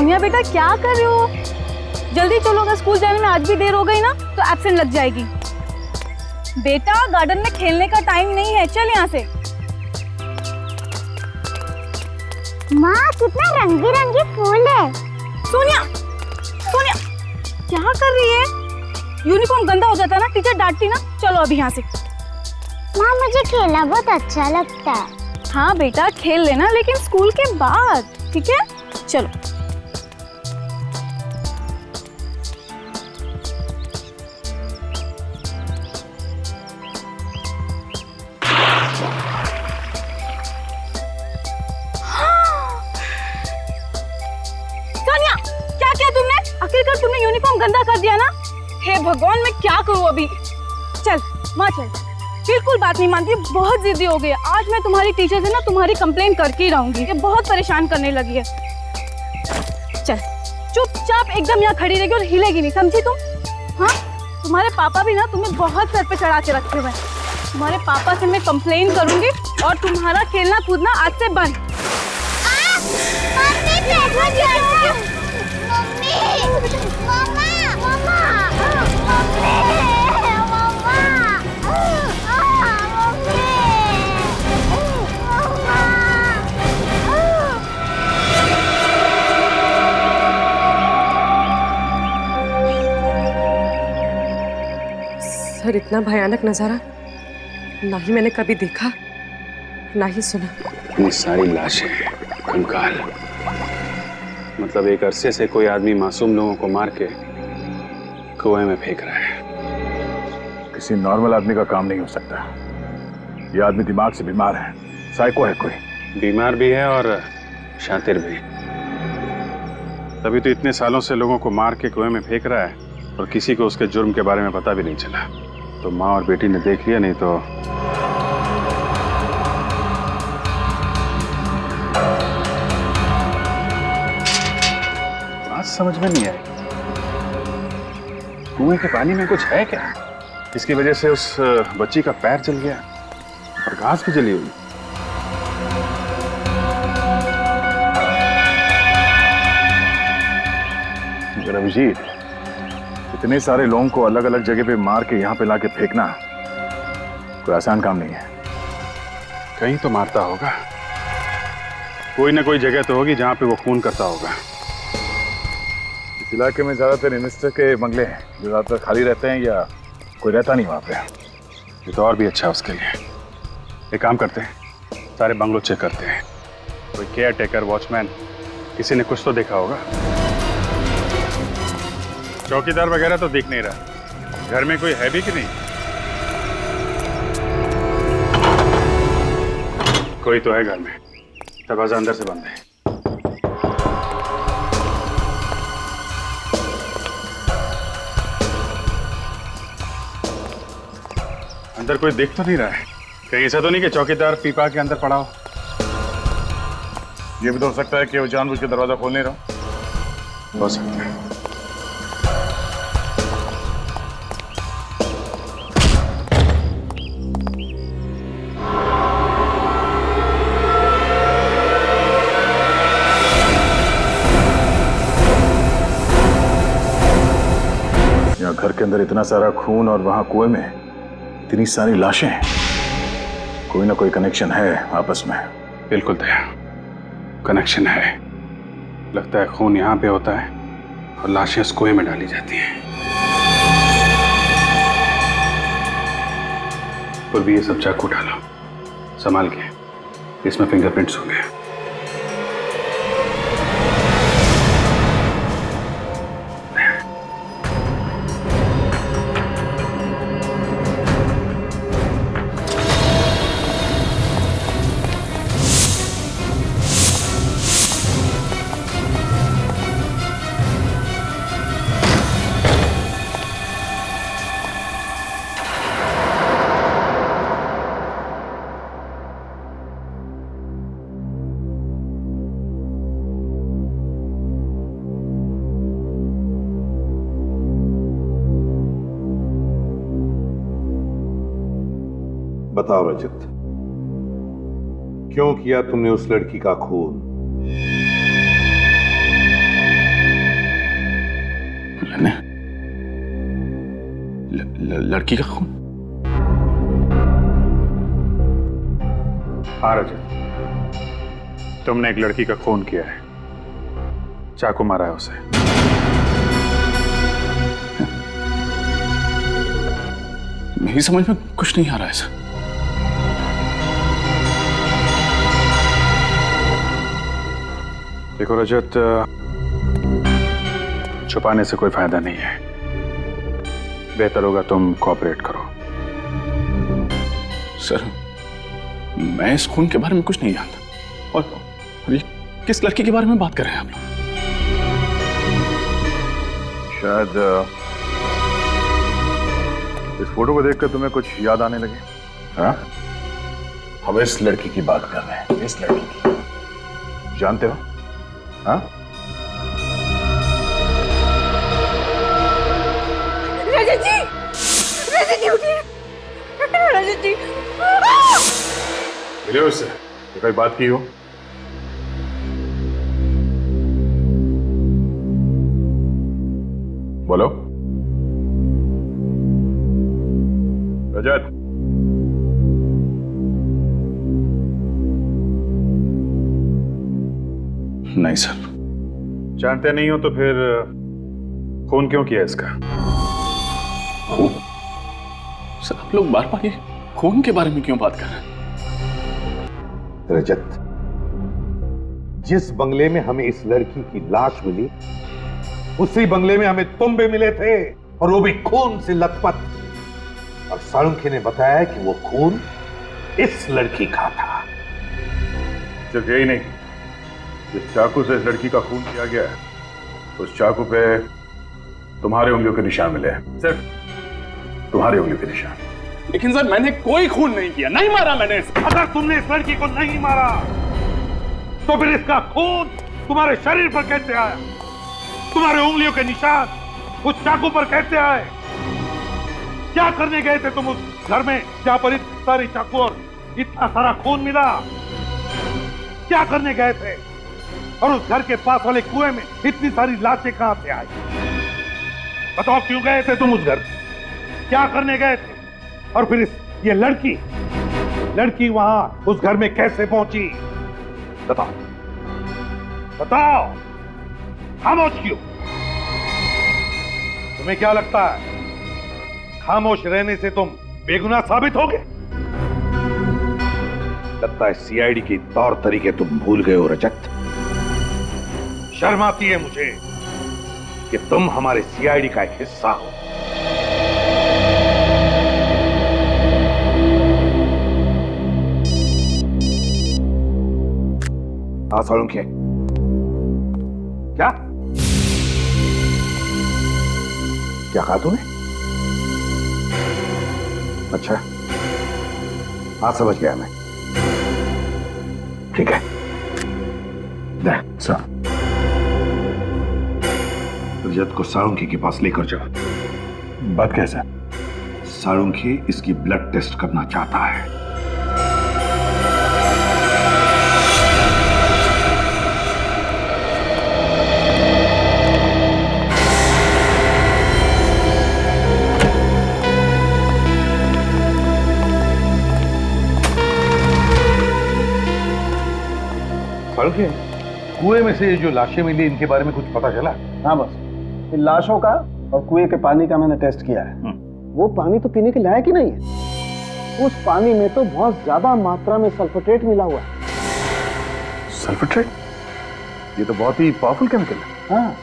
सोनिया बेटा क्या कर रहे हो? जल्दी चलो, अगर स्कूल जाने में आज भी देर हो गई ना तो एब्सेंट लग जाएगी। बेटा गार्डन में खेलने का टाइम नहीं है, चल यहाँ से। माँ कितना रंगी रंगी फूल है। सोनिया, सोनिया क्या कर रही है? यूनिफॉर्म गंदा हो जाता है ना, टीचर डांटती ना। चलो अभी यहाँ से। माँ मुझे खेलना बहुत अच्छा लगता है। हाँ बेटा खेल लेना, लेकिन स्कूल के बाद, ठीक है? चलो। सोनिया क्या किया तुमने? आखिरकार तुमने यूनिफॉर्म गंदा कर दिया ना। हे भगवान, मैं क्या करूँ अभी? चल माँ चल। बिल्कुल बात नहीं मानती, बहुत जिद्दी हो गई है। आज मैं तुम्हारी टीचर से ना तुम्हारी कंप्लेंट करके ही रहूंगी। ये बहुत परेशान करने लगी है। चल चुपचाप एकदम यहाँ खड़ी रहेगी और हिलेगी नहीं, समझी तुम? हाँ, तुम्हारे पापा भी ना तुम्हें बहुत सर पे चढ़ा के रखे हुए हैं। तुम्हारे पापा से मैं कंप्लेन करूंगी और तुम्हारा खेलना कूदना आज से बंद। सर, इतना भयानक नजारा ना ही मैंने कभी देखा ना ही सुना। इतनी सारी लाशें, कंकाल, मतलब एक अरसे से कोई आदमी मासूम लोगों को मार के कुएं में फेंक रहा है। किसी नॉर्मल आदमी का काम नहीं हो सकता। ये आदमी दिमाग से बीमार है, साइको है कोई। बीमार भी है और शातिर भी। तभी तो इतने सालों से लोगों को मार के कुएं में फेंक रहा है और किसी को उसके जुर्म के बारे में पता भी नहीं चला। तो माँ और बेटी ने देख लिया, नहीं तो बात समझ में नहीं आई। कुएं के पानी में कुछ है क्या, इसकी वजह से उस बच्ची का पैर जल गया और घास भी जली हुई। अभिजीत, इतने सारे लोगों को अलग अलग जगह पे मार के यहाँ पे लाके फेंकना कोई आसान काम नहीं है। कहीं तो मारता होगा, कोई ना कोई जगह तो होगी जहाँ पे वो खून करता होगा। इस इलाके में ज्यादातर इन्वेस्टर के बंगले हैं जो ज्यादातर खाली रहते हैं या कोई रहता नहीं वहाँ पे। ये तो और भी अच्छा है उसके लिए। एक काम करते हैं, सारे बंगलो चेक करते हैं। कोई केयर टेकर, वॉचमैन, किसी ने कुछ तो देखा होगा। चौकीदार वगैरह तो दिख नहीं रहा। घर में कोई है भी कि नहीं? कोई तो है घर में, दरवाजा अंदर से बंद है। अंदर कोई दिख तो नहीं रहा है। कहीं ऐसा तो नहीं कि चौकीदार पीपा के अंदर पड़ा हो? ये भी तो हो सकता है कि वो जानबूझ के दरवाजा खोल नहीं रहा हो सकता है। यहाँ घर के अंदर इतना सारा खून और वहां कुएं में इतनी सारी लाशें हैं। कोई ना कोई कनेक्शन है आपस में। बिल्कुल दया, कनेक्शन है। लगता है खून यहाँ पे होता है और लाशें उस कुएं में डाली जाती हैं। और भी ये सब चाकू डालो, संभाल के, इसमें फिंगरप्रिंट्स होंगे। बताओ रजत, क्यों किया तुमने उस लड़की का खून? लड़की का खून? हाँ रजत, तुमने एक लड़की का खून किया है, चाकू मारा है उसे। मेरी समझ में कुछ नहीं आ रहा है सर। देखो रजत, छुपाने से कोई फायदा नहीं है। बेहतर होगा तुम कोऑपरेट करो। सर, मैं इस खून के बारे में कुछ नहीं जानता। और ये किस लड़की के बारे में बात कर रहे हैं आप लोग? शायद इस फोटो को देखकर तुम्हें कुछ याद आने लगे। हाँ, हम इस लड़की की बात कर रहे हैं। इस लड़की की जानते हो? हाँ, रजत जी, रजत जी उठिए, रजत जी। मिले उससे, कोई बात की हो? बोलो रजत। नहीं सर। जानते नहीं हो तो फिर खून क्यों किया इसका? खून? सर, आप लोग बार बार ये खून के बारे में क्यों बात कर रहे हैं? रजत, जिस बंगले में हमें इस लड़की की लाश मिली, उसी बंगले में हमें तुम भी मिले थे, और वो भी खून से लथपथ। और साळुंखे ने बताया कि वो खून इस लड़की का था। सिर्फ यही नहीं, जिस चाकू से इस लड़की का खून किया गया है, उस चाकू पे तुम्हारे उंगलियों के निशान मिले हैं। सिर्फ तुम्हारी उंगलियों के निशान। लेकिन सर, मैंने कोई खून नहीं किया, नहीं मारा मैंने इसे। अगर तुमने इस लड़की को नहीं मारा, तो फिर इसका खून तुम्हारे शरीर पर कैसे आया? तुम्हारे उंगलियों के निशान उस चाकू पर कैसे आए? क्या करने गए थे तुम उस घर में जहां पर इतनी सारी चाकू और इतना सारा खून मिला? क्या करने गए थे? और उस घर के पास वाले कुएं में इतनी सारी लाशें कहां से आई? बताओ, क्यों गए थे तुम उस घर? क्या करने गए थे? और फिर ये लड़की वहां उस घर में कैसे पहुंची? बताओ बताओ, खामोश क्यों? तुम्हें क्या लगता है खामोश रहने से तुम बेगुनाह साबित होगे? लगता है सीआईडी के तौर तरीके तुम भूल गए हो रजत। शर्म आती है मुझे कि तुम हमारे सीआईडी का एक हिस्सा हो। हाँ साळुंखे, क्या क्या कहा तूने? अच्छा, हाँ समझ गया मैं। ठीक है, सर, रजत को साळुंखे के पास लेकर जाओ। बात कैसे? साळुंखे इसकी ब्लड टेस्ट करना चाहता है। साळुंखे, कुएं में से जो लाशें मिली, इनके बारे में कुछ पता चला? हाँ बस, इन लाशों का और कुएं के पानी का मैंने टेस्ट किया है। वो पानी तो पीने के लायक ही नहीं है। उस पानी में तो बहुत ज्यादा मात्रा में सल्फेट मिला हुआ है। सल्फेट? ये तो बहुत ही पावरफुल केमिकल है। हाँ,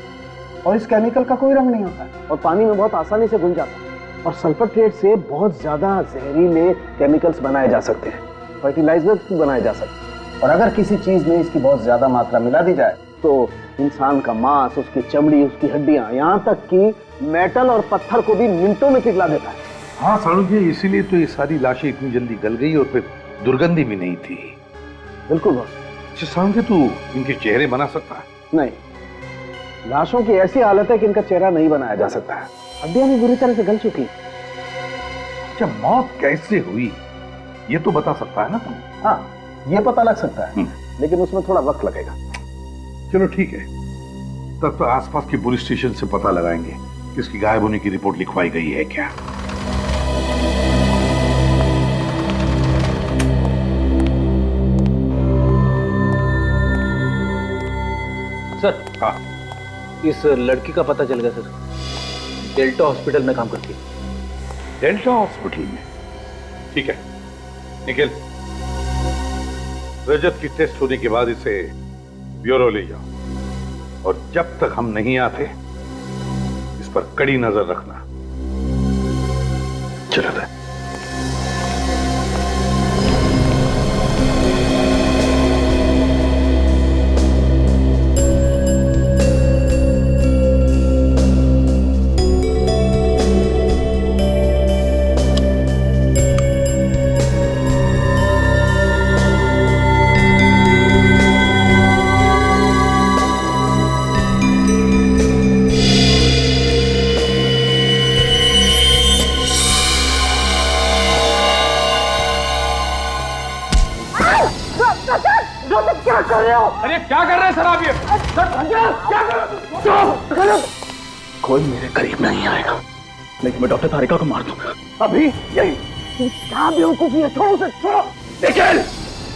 और इस केमिकल का कोई रंग नहीं होता है और पानी में बहुत आसानी से घुल जाता है। और सल्फेट से बहुत ज्यादा जहरीले केमिकल्स बनाए जा सकते हैं, फर्टिलाइजर्स भी बनाए जा सकते हैं। और अगर किसी चीज में इसकी बहुत ज्यादा मात्रा मिला दी जाए तो इंसान का मांस, उसकी चमड़ी, उसकी हड्डियां, यहाँ तक कि मेटल और पत्थर को भी मिनटों में पिघला देता है। हाँ साळुंखे, इसीलिए तो ये सारी लाशें इतनी जल्दी गल गई और फिर दुर्गंधी भी नहीं थी। बिल्कुल बॉस। अच्छा साळुंखे, तू इनके चेहरे बना सकता है? नहीं, लाशों की ऐसी हालत है कि इनका चेहरा नहीं बनाया जा सकता है। हड्डियां भी बुरी तरह से गल चुकी। अच्छा, मौत कैसे हुई ये तो बता सकता है ना तुम? हाँ, ये पता लग सकता है, लेकिन उसमें थोड़ा वक्त लगेगा। चलो ठीक है, तब तो आसपास के पुलिस स्टेशन से पता लगाएंगे इसकी गायब होने की रिपोर्ट लिखवाई गई है क्या? सर, हाँ, इस लड़की का पता चल गया सर। डेल्टा हॉस्पिटल में काम करती है। डेल्टा हॉस्पिटल में? ठीक है, निखिल, रजत की टेस्ट होने के बाद इसे ब्यूरो ले जाओ और जब तक हम नहीं आते इस पर कड़ी नजर रखना। चलो दे। अरे क्या कर रहे हैं सर आप ये? क्या कर रहे हो? कोई मेरे करीब नहीं आएगा, लेकिन मैं डॉक्टर तारिका को मार दूंगा अभी यही। क्या बेवकूफी है, छोड़ो उसे, छोड़ो। निखिल,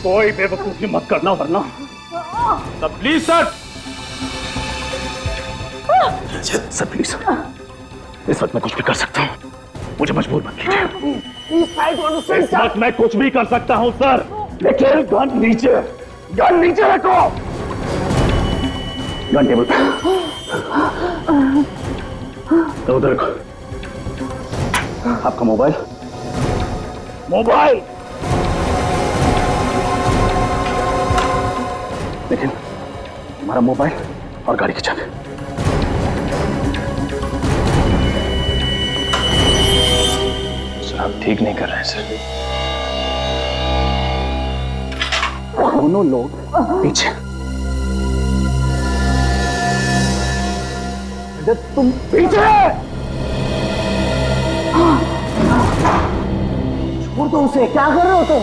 कोई बेवकूफी मत करना वरना। Sir please sir. Sir please, इस वक्त मैं कुछ भी कर सकता हूँ, मुझे मजबूर मत कीजिए। इस वक्त मैं कुछ भी कर सकता हूँ सर, लेकिन गन नीचे, गन नीचे रखो। गन टेबल पे, तो उधर रखो। आपका मोबाइल, मोबाइल। लेकिन हमारा मोबाइल और गाड़ी की चाबी। सर आप ठीक नहीं कर रहे हैं सर। दोनों लोग पीछे। तुम पीछे, छोड़ दो उसे, क्या कर रहे हो तुम?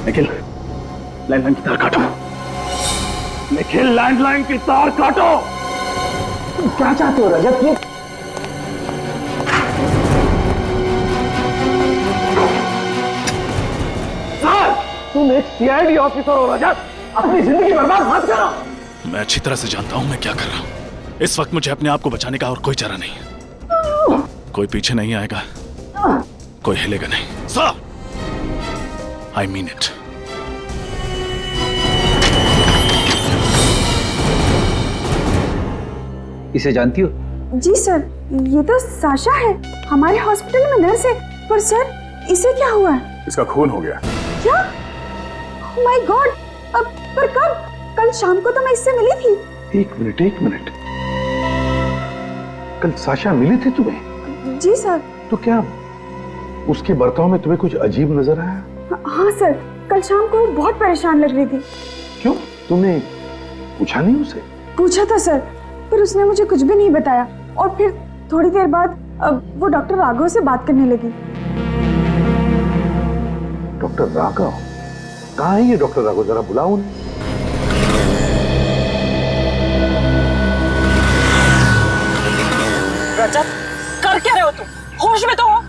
निखिल, लैंडलाइन की तार काटो। निखिल, लैंडलाइन की तार काटो। तुम क्या चाहते हो रजत? ये तुम एक सीआईडी ऑफिसर हो रजत, अपनी जिंदगी बर्बाद मत करो। मैं अच्छी तरह से जानता हूं मैं क्या कर रहा हूं। इस वक्त मुझे अपने आप को बचाने का और कोई चारा नहीं है। कोई पीछे नहीं आएगा, कोई हिलेगा नहीं। Sir, I mean it. इसे जानती हो? जी सर, ये तो साशा है, हमारे हॉस्पिटल में नर्स है। पर सर, इसे क्या हुआ? इसका खून हो गया। क्या? Oh my God! अब पर कब? कल शाम को तो मैं इससे मिली थी। एक मिनट, कल साशा मिली थी तुम्हें? जी सर। तो क्या उसके बर्ताव में तुम्हें कुछ अजीब नजर आया? हाँ सर, कल शाम को वो बहुत परेशान लग रही थी। क्यों, तुमने पूछा नहीं उसे? पूछा था सर, पर उसने मुझे कुछ भी नहीं बताया। और फिर थोड़ी देर बाद वो डॉक्टर राघव से बात करने लगी। डॉक्टर राघव? कहाँ है ये डॉक्टर राघव? जरा बुलाओ उन्हें। रजत, कर क्या रहे हो तुम? होश में तो हो?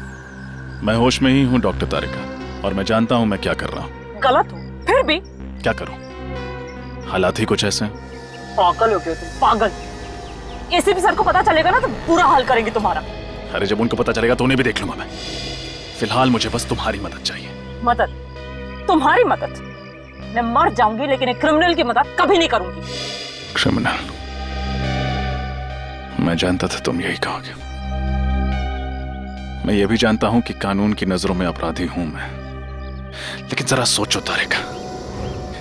मैं होश में ही हूँ डॉक्टर तारिका, और मैं जानता हूँ मैं क्या कर रहा हूँ। गलत हो, फिर भी क्या करूँ, हालात ही कुछ ऐसे। पागल हो गए तुम, पागल। एसीपी सर को पता चलेगा ना तो बुरा हाल करेंगे तुम्हारा। अरे जब उनको पता चलेगा तो उन्हें भी देख लूंगा मैं। फिलहाल मुझे बस तुम्हारी मदद चाहिए। मदद? तुम्हारी मदद? मैं मर जाऊंगी लेकिन एक क्रिमिनल की मदद कभी नहीं करूंगी। क्रिमिनल? मैं जानता था तुम यही कहोगे। मैं ये भी जानता हूं कि कानून की नजरों में अपराधी हूं मैं, लेकिन जरा सोचो तारिका,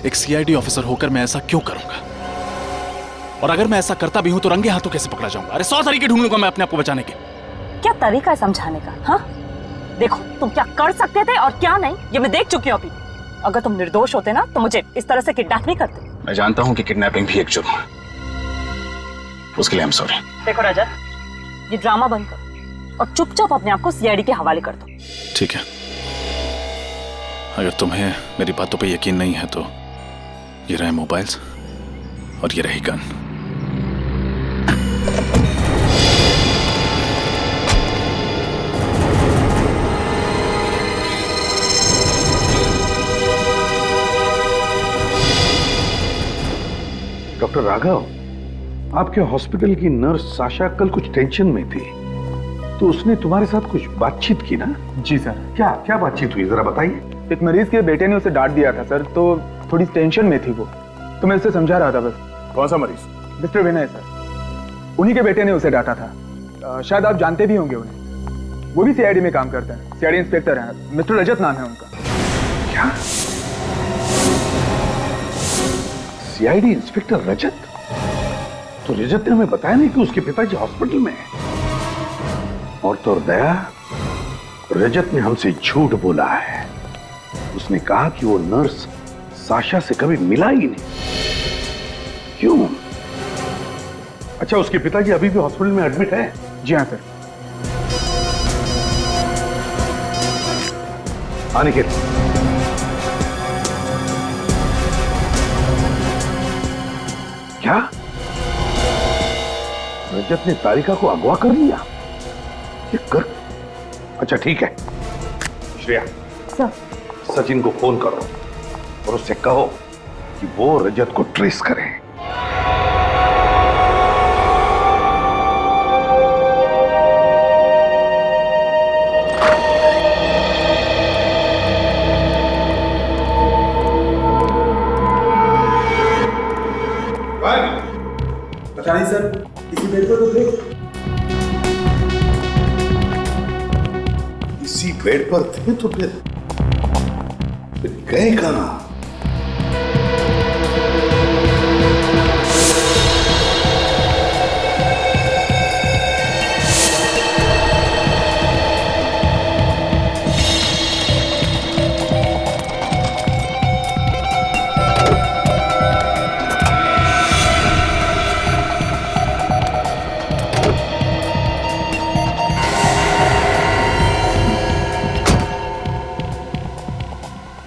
एक सीआईडी ऑफिसर होकर मैं ऐसा क्यों करूंगा? और अगर मैं ऐसा करता भी हूं तो रंगे हाथों कैसे पकड़ा जाऊंगा? अरे 100 तरीके ढूंढ लूंगा मैं अपने आप को बचाने के। क्या तरीका है समझाने का? हाँ, देखो तुम क्या कर सकते थे और क्या नहीं, ये मैं देख चुकी हूँ अभी। अगर तुम निर्दोष होते ना तो मुझे इस तरह से किडनैप नहीं करते। मैं जानता हूं कि किडनैपिंग भी एक जुर्म है, उसके लिए आई एम सॉरी। देखो रजत, ये ड्रामा बंद करो और चुपचाप अपने आप को सीआईडी के हवाले कर दो। ठीक है, अगर तुम्हें मेरी बातों पे यकीन नहीं है तो ये रहे मोबाइल्स और ये रही गन। राघव, आपके हॉस्पिटल की नर्स साशा कल कुछ टेंशन में थी, तो उसने तुम्हारे साथ कुछ बातचीत की ना? जी सर। क्या क्या बातचीत हुई, जरा बताइए। एक मरीज के बेटे ने उसे डांट दिया था सर, तो थोड़ी टेंशन में थी वो, तो मैं उसे समझा रहा था बस। कौन सा मरीज? मिस्टर विनय सर, उन्हीं के बेटे ने उसे डांटा था। शायद आप जानते भी होंगे उन्हें, वो भी सीआईडी में काम करते हैं, सीआईडी इंस्पेक्टर हैं, मिस्टर रजत नाम है उनका। क्या? सीआईडी इंस्पेक्टर रजत? तो रजत ने हमें बताया नहीं कि उसके पिताजी हॉस्पिटल में हैं। और तो और दया, रजत ने हमसे झूठ बोला है। उसने कहा कि वो नर्स साशा से कभी मिला ही नहीं। क्यों? अच्छा, उसके पिताजी अभी भी हॉस्पिटल में एडमिट है? जी हाँ सर। अनिकेत, क्या रजत ने तारिका को अगवा कर लिया? ये कर, अच्छा ठीक है। श्रेया सर, सचिन को फोन करो और उससे कहो कि वो रजत को ट्रेस करें। पता नहीं सर, किसी बेड पर तो थे। इसी बेड पर थे तो फिर गए कहां?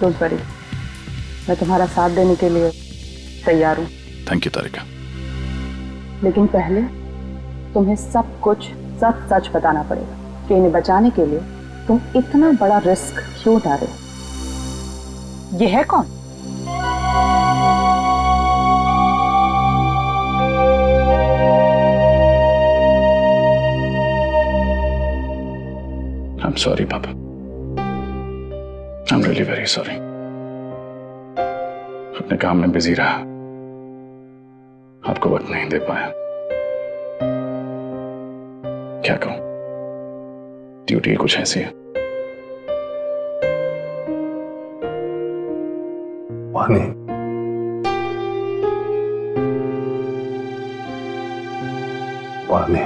डोंट वरी, मैं तुम्हारा साथ देने के लिए तैयार हूँ। थैंक यू तारिका। लेकिन पहले तुम्हें सब कुछ सच सच बताना पड़ेगा कि इन्हें बचाने के लिए तुम इतना बड़ा रिस्क क्यों डाले। ये है कौन? I'm sorry, Papa. I'm really very sorry. अपने काम में बिजी रहा, आपको वक्त नहीं दे पाया। क्या कहूं, ड्यूटी कुछ ऐसी है। वानी, वानी,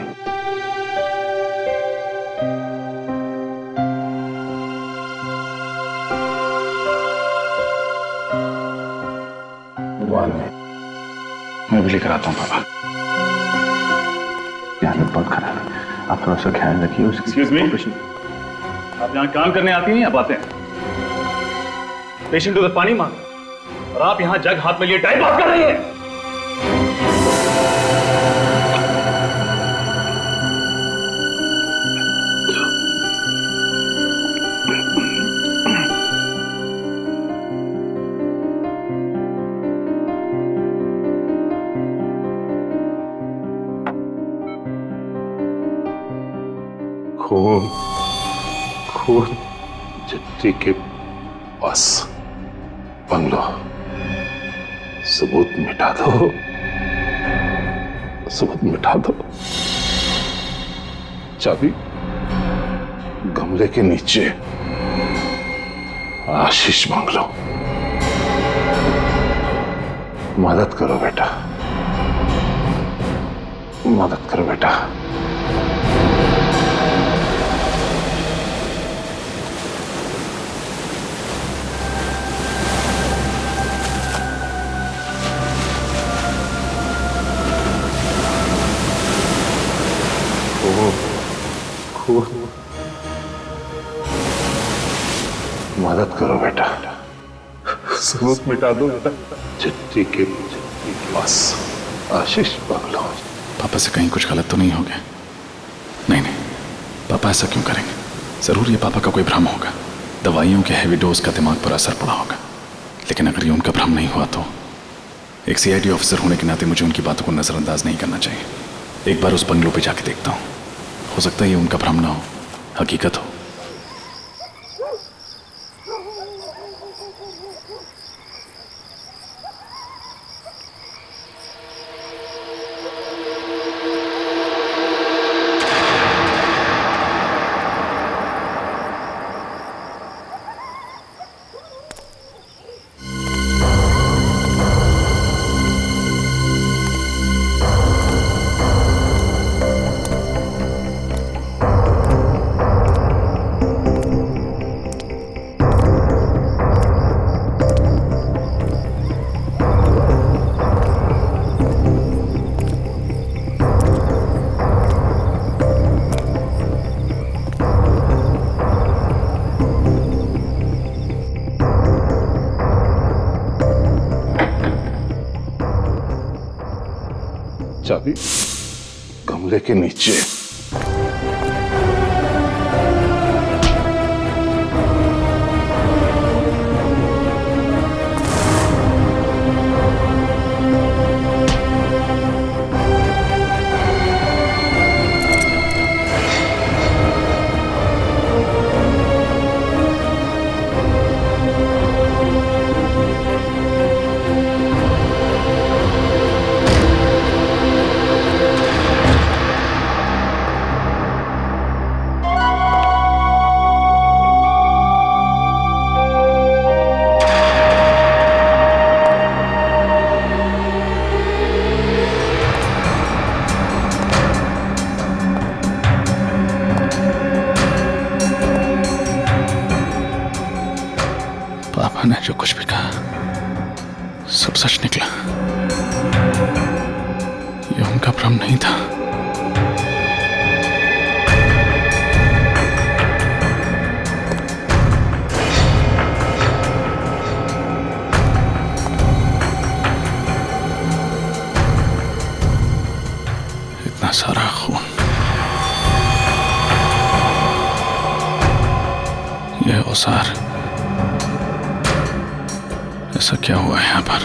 मैं भी लेकर आता हूँ पापा। हालत बहुत खराब है, आप थोड़ा सा ख्याल रखिए उसकी। एक्सक्यूज मी, आप यहाँ काम करने आती हैं या बातें? पेशेंट उधर पानी मांग और आप यहाँ जग हाथ में लिए टाइम पास कर रही हैं। खून, खून चिट्ठी के पास बंगलो, सबूत मिटा दो, सबूत मिटा दो। चाबी गमले के नीचे, आशीष बंगलो। मदद करो बेटा, मदद करो बेटा। मदद करो बेटा, सबूत मिटा दो बेटा। चिट्ठी के पास आशीष बंगलो। पापा से कहीं कुछ गलत तो नहीं हो गया? नहीं नहीं, पापा ऐसा क्यों करेंगे? जरूर ये पापा का कोई भ्रम होगा, दवाइयों के हैवी डोज का दिमाग पर असर पड़ा होगा। लेकिन अगर ये उनका भ्रम नहीं हुआ तो एक सीआईडी ऑफिसर होने के नाते मुझे उनकी बातों को नजरअंदाज नहीं करना चाहिए। एक बार उस बंगलों पे जाके देखता हूँ, हो सकता है ये उनका भ्रम ना हो, हकीकत हो। चाबी गमले के नीचे। पापा ने जो कुछ भी कहा सब सच निकला। ये उनका भ्रम नहीं था। इतना सारा खून, यह औसार, ऐसा क्या हुआ है यहाँ पर?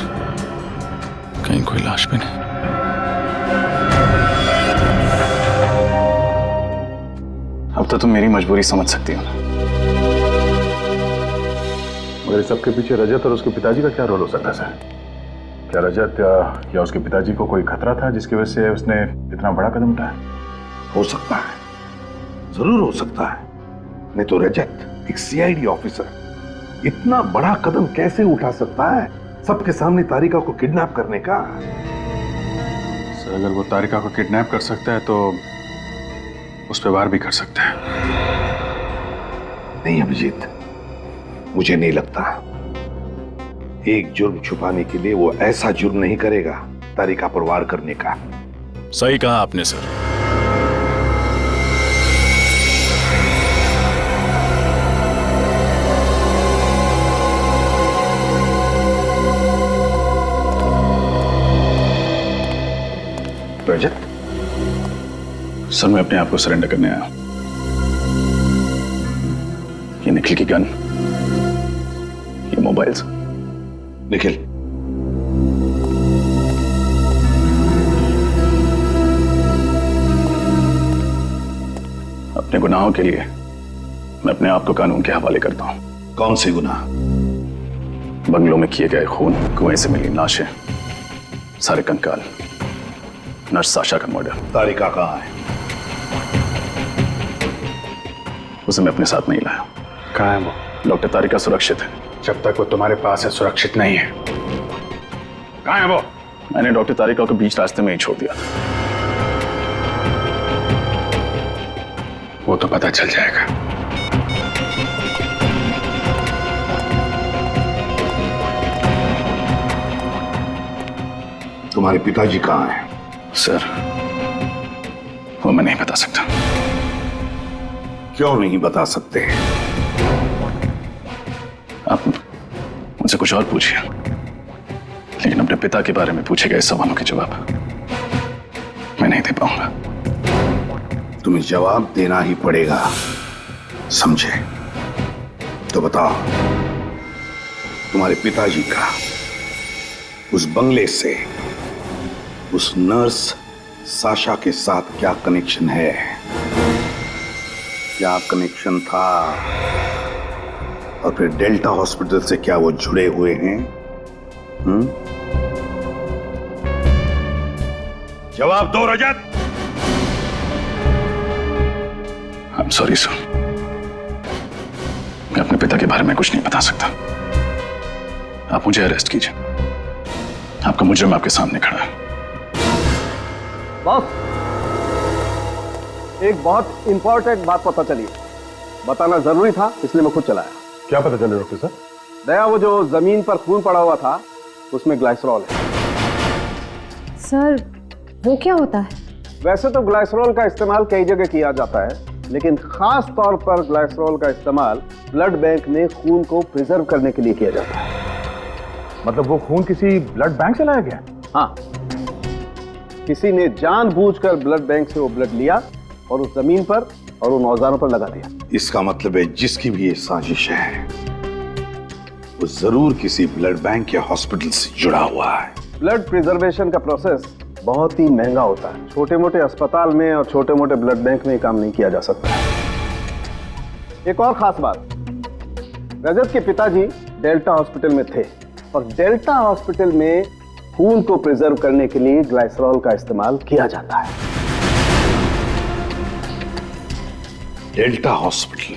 कहीं कोई लाश भी नहीं। अब तो तुम मेरी मजबूरी समझ सकती हो। मगर इस सबके पीछे रजत और उसके पिताजी का क्या रोल हो सकता है सर? क्या रजत या उसके पिताजी को कोई खतरा था जिसकी वजह से उसने इतना बड़ा कदम उठाया? हो सकता है, जरूर हो सकता है। नहीं तो रजत एक सीआईडी ऑफिसर इतना बड़ा कदम कैसे उठा सकता है सबके सामने तारिका को किडनैप करने का? सर अगर वो तारिका को किडनैप कर सकता है तो उस पर वार भी कर सकता है। नहीं अभिजीत, मुझे नहीं लगता। एक जुर्म छुपाने के लिए वो ऐसा जुर्म नहीं करेगा तारिका पर वार करने का। सही कहा आपने सर। रजत, सर मैं अपने आप को सरेंडर करने आया। ये निखिल की गन, ये मोबाइल्स। निखिल, अपने गुनाहों के लिए मैं अपने आप को कानून के हवाले करता हूं। कौन से गुनाह? बंगलों में किए गए खून, कुएं से मिली लाशें, सारे कंकाल, नर्स साशा का मर्डर। तारिका कहाँ है? उसे मैं अपने साथ नहीं लाया। कहाँ है वो? डॉक्टर तारिका सुरक्षित है। जब तक वो तुम्हारे पास है सुरक्षित नहीं है। कहाँ है वो? मैंने डॉक्टर तारिका को बीच रास्ते में ही छोड़ दिया था। वो तो पता चल जाएगा। तुम्हारे पिताजी कहाँ हैं? सर वो मैं नहीं बता सकता। क्यों नहीं बता सकते? आप मुझसे कुछ और पूछिए, लेकिन अपने पिता के बारे में पूछे गए सवालों के जवाब मैं नहीं दे पाऊंगा। तुम्हें जवाब देना ही पड़ेगा, समझे? तो बताओ, तुम्हारे पिताजी का उस बंगले से उस नर्स साशा के साथ क्या कनेक्शन है? क्या कनेक्शन था? और फिर डेल्टा हॉस्पिटल से क्या वो जुड़े हुए हैं? जवाब दो रजत। I'm sorry सर, मैं अपने पिता के बारे में कुछ नहीं बता सकता। आप मुझे अरेस्ट कीजिए, आपका मुजरिम आपके सामने खड़ा है। बॉस, एक बहुत इंपॉर्टेंट बात पता चली, बताना जरूरी था इसलिए मैं खुद चलाया। क्या पता चले डॉक्टर साहब? दया, वो जो जमीन पर खून पड़ा हुआ था उसमें ग्लाइसरॉल है। सर वो क्या होता है? वैसे तो ग्लाइसरॉल का इस्तेमाल कई जगह किया जाता है, लेकिन खास तौर पर ग्लाइसरॉल का इस्तेमाल ब्लड बैंक में खून को प्रिजर्व करने के लिए किया जाता है। मतलब वो खून किसी ब्लड बैंक से लाया गया? हाँ, किसी ने जानबूझकर ब्लड बैंक से वो ब्लड लिया और उस जमीन पर और उन औजारों पर लगा दिया। इसका मतलब है जिसकी भी ये साजिश है वो जरूर किसी ब्लड बैंक या हॉस्पिटल से जुड़ा हुआ है। ब्लड प्रिजर्वेशन का प्रोसेस बहुत ही महंगा होता है। छोटे मोटे अस्पताल में और छोटे मोटे ब्लड बैंक में काम नहीं किया जा सकता। एक और खास बात, रजत के पिताजी डेल्टा हॉस्पिटल में थे और डेल्टा हॉस्पिटल में खून को प्रिजर्व करने के लिए ग्लाइसरॉल का इस्तेमाल किया जाता है। Delta Hospital.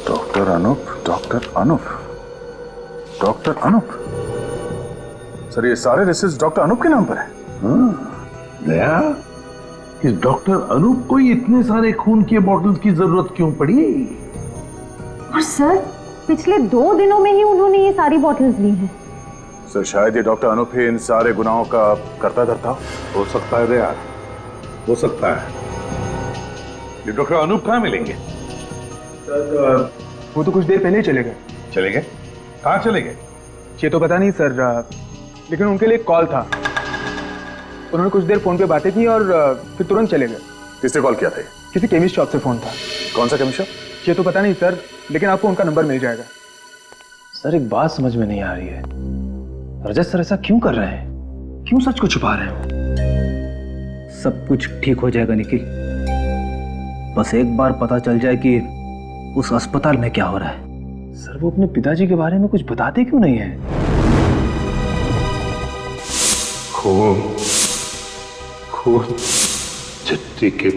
Doctor Anup, doctor Anup, doctor Anup. Sir ये सारे रिसर्च डॉक्टर अनूप के नाम पर है? दया, इस डॉक्टर अनूप को ही इतने सारे खून के बॉटल्स की जरूरत क्यों पड़ी? और सर पिछले 2 दिनों में ही उन्होंने ये सारी बॉटल्स ली हैं। सर शायद ये डॉक्टर अनूप ही इन सारे गुनाहों का करता धरता हो सकता है दया, हो सकता है। ये डॉक्टर अनूप कहाँ मिलेंगे? सर वो तो कुछ देर पहले ही चले गए। चले गए? कहाँ चले गए? ये तो पता नहीं सर, लेकिन उनके लिए एक कॉल था। उन्होंने कुछ देर फोन पे बातें की और फिर तुरंत चले गए। किसने कॉल किया था? किसी केमिस्ट शॉप से फोन था। कौन सा केमिस्ट शॉप? ये तो पता नहीं सर, लेकिन आपको उनका नंबर मिल जाएगा। सर एक बात समझ में नहीं आ रही है, रजत सर ऐसा क्यों कर रहे हैं? क्यों सच को छुपा रहे हैं? सब कुछ ठीक हो जाएगा निखिल, बस एक बार पता चल जाए कि उस अस्पताल में क्या हो रहा है। सर वो अपने पिताजी के बारे में कुछ बताते क्यों नहीं है? खून चिट्ठी के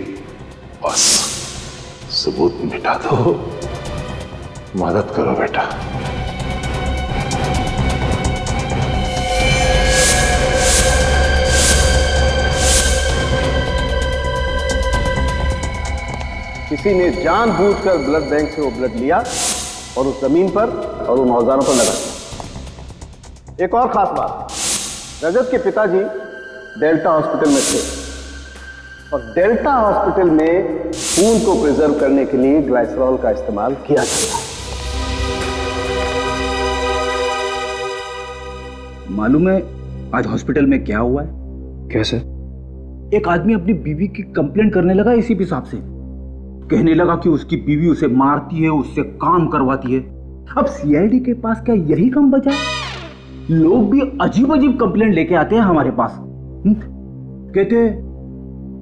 बस सबूत मिटा दो, मदद करो बेटा। किसी ने जानबूझकर ब्लड बैंक से वो ब्लड लिया और उस जमीन पर और उन औजारों पर लगा दिया। एक और खास बात, रजत के पिताजी डेल्टा हॉस्पिटल में थे और डेल्टा हॉस्पिटल में खून को प्रिजर्व करने के लिए ग्लाइसरॉल का इस्तेमाल किया जाता है। मालूम है आज हॉस्पिटल में क्या हुआ है? कैसे? एक आदमी अपनी बीवी की कंप्लेंट करने लगा एसीपी साहब से। कहने लगा कि उसकी बीवी उसे मारती है, उससे काम करवाती है। अब सीआईडी के पास क्या यही काम बचा? लोग भी अजीब अजीब कंप्लेंट लेके आते हैं हमारे पास। कहते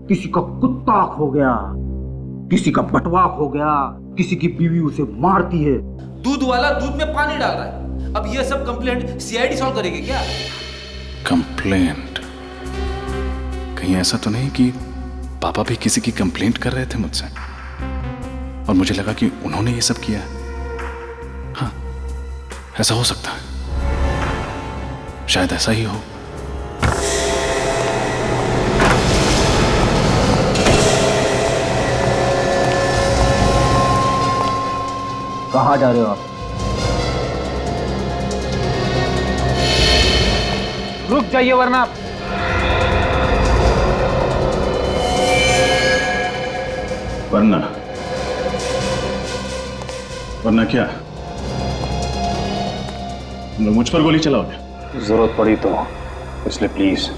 किसी का कुत्ता खो गया, किसी का बटवा खो गया, किसी की बीवी उसे मारती है। दूध वाला दूध में पानी डाल रहा है। अब ये सब कंप्लेंट सीआईडी सॉल्व करेगी क्या? कंप्लेंट? कहीं ऐसा तो नहीं कि पापा भी किसी की कंप्लेंट कर रहे थे मुझसे और मुझे लगा कि उन्होंने ये सब किया? हाँ, ऐसा हो सकता है, शायद ऐसा ही हो। कहाँ जा रहे हो आप? रुक जाइए वरना। वरना वरना क्या? तुम लोग मुझ पर गोली चलाओगे? जरूरत पड़ी तो, इसलिए प्लीज।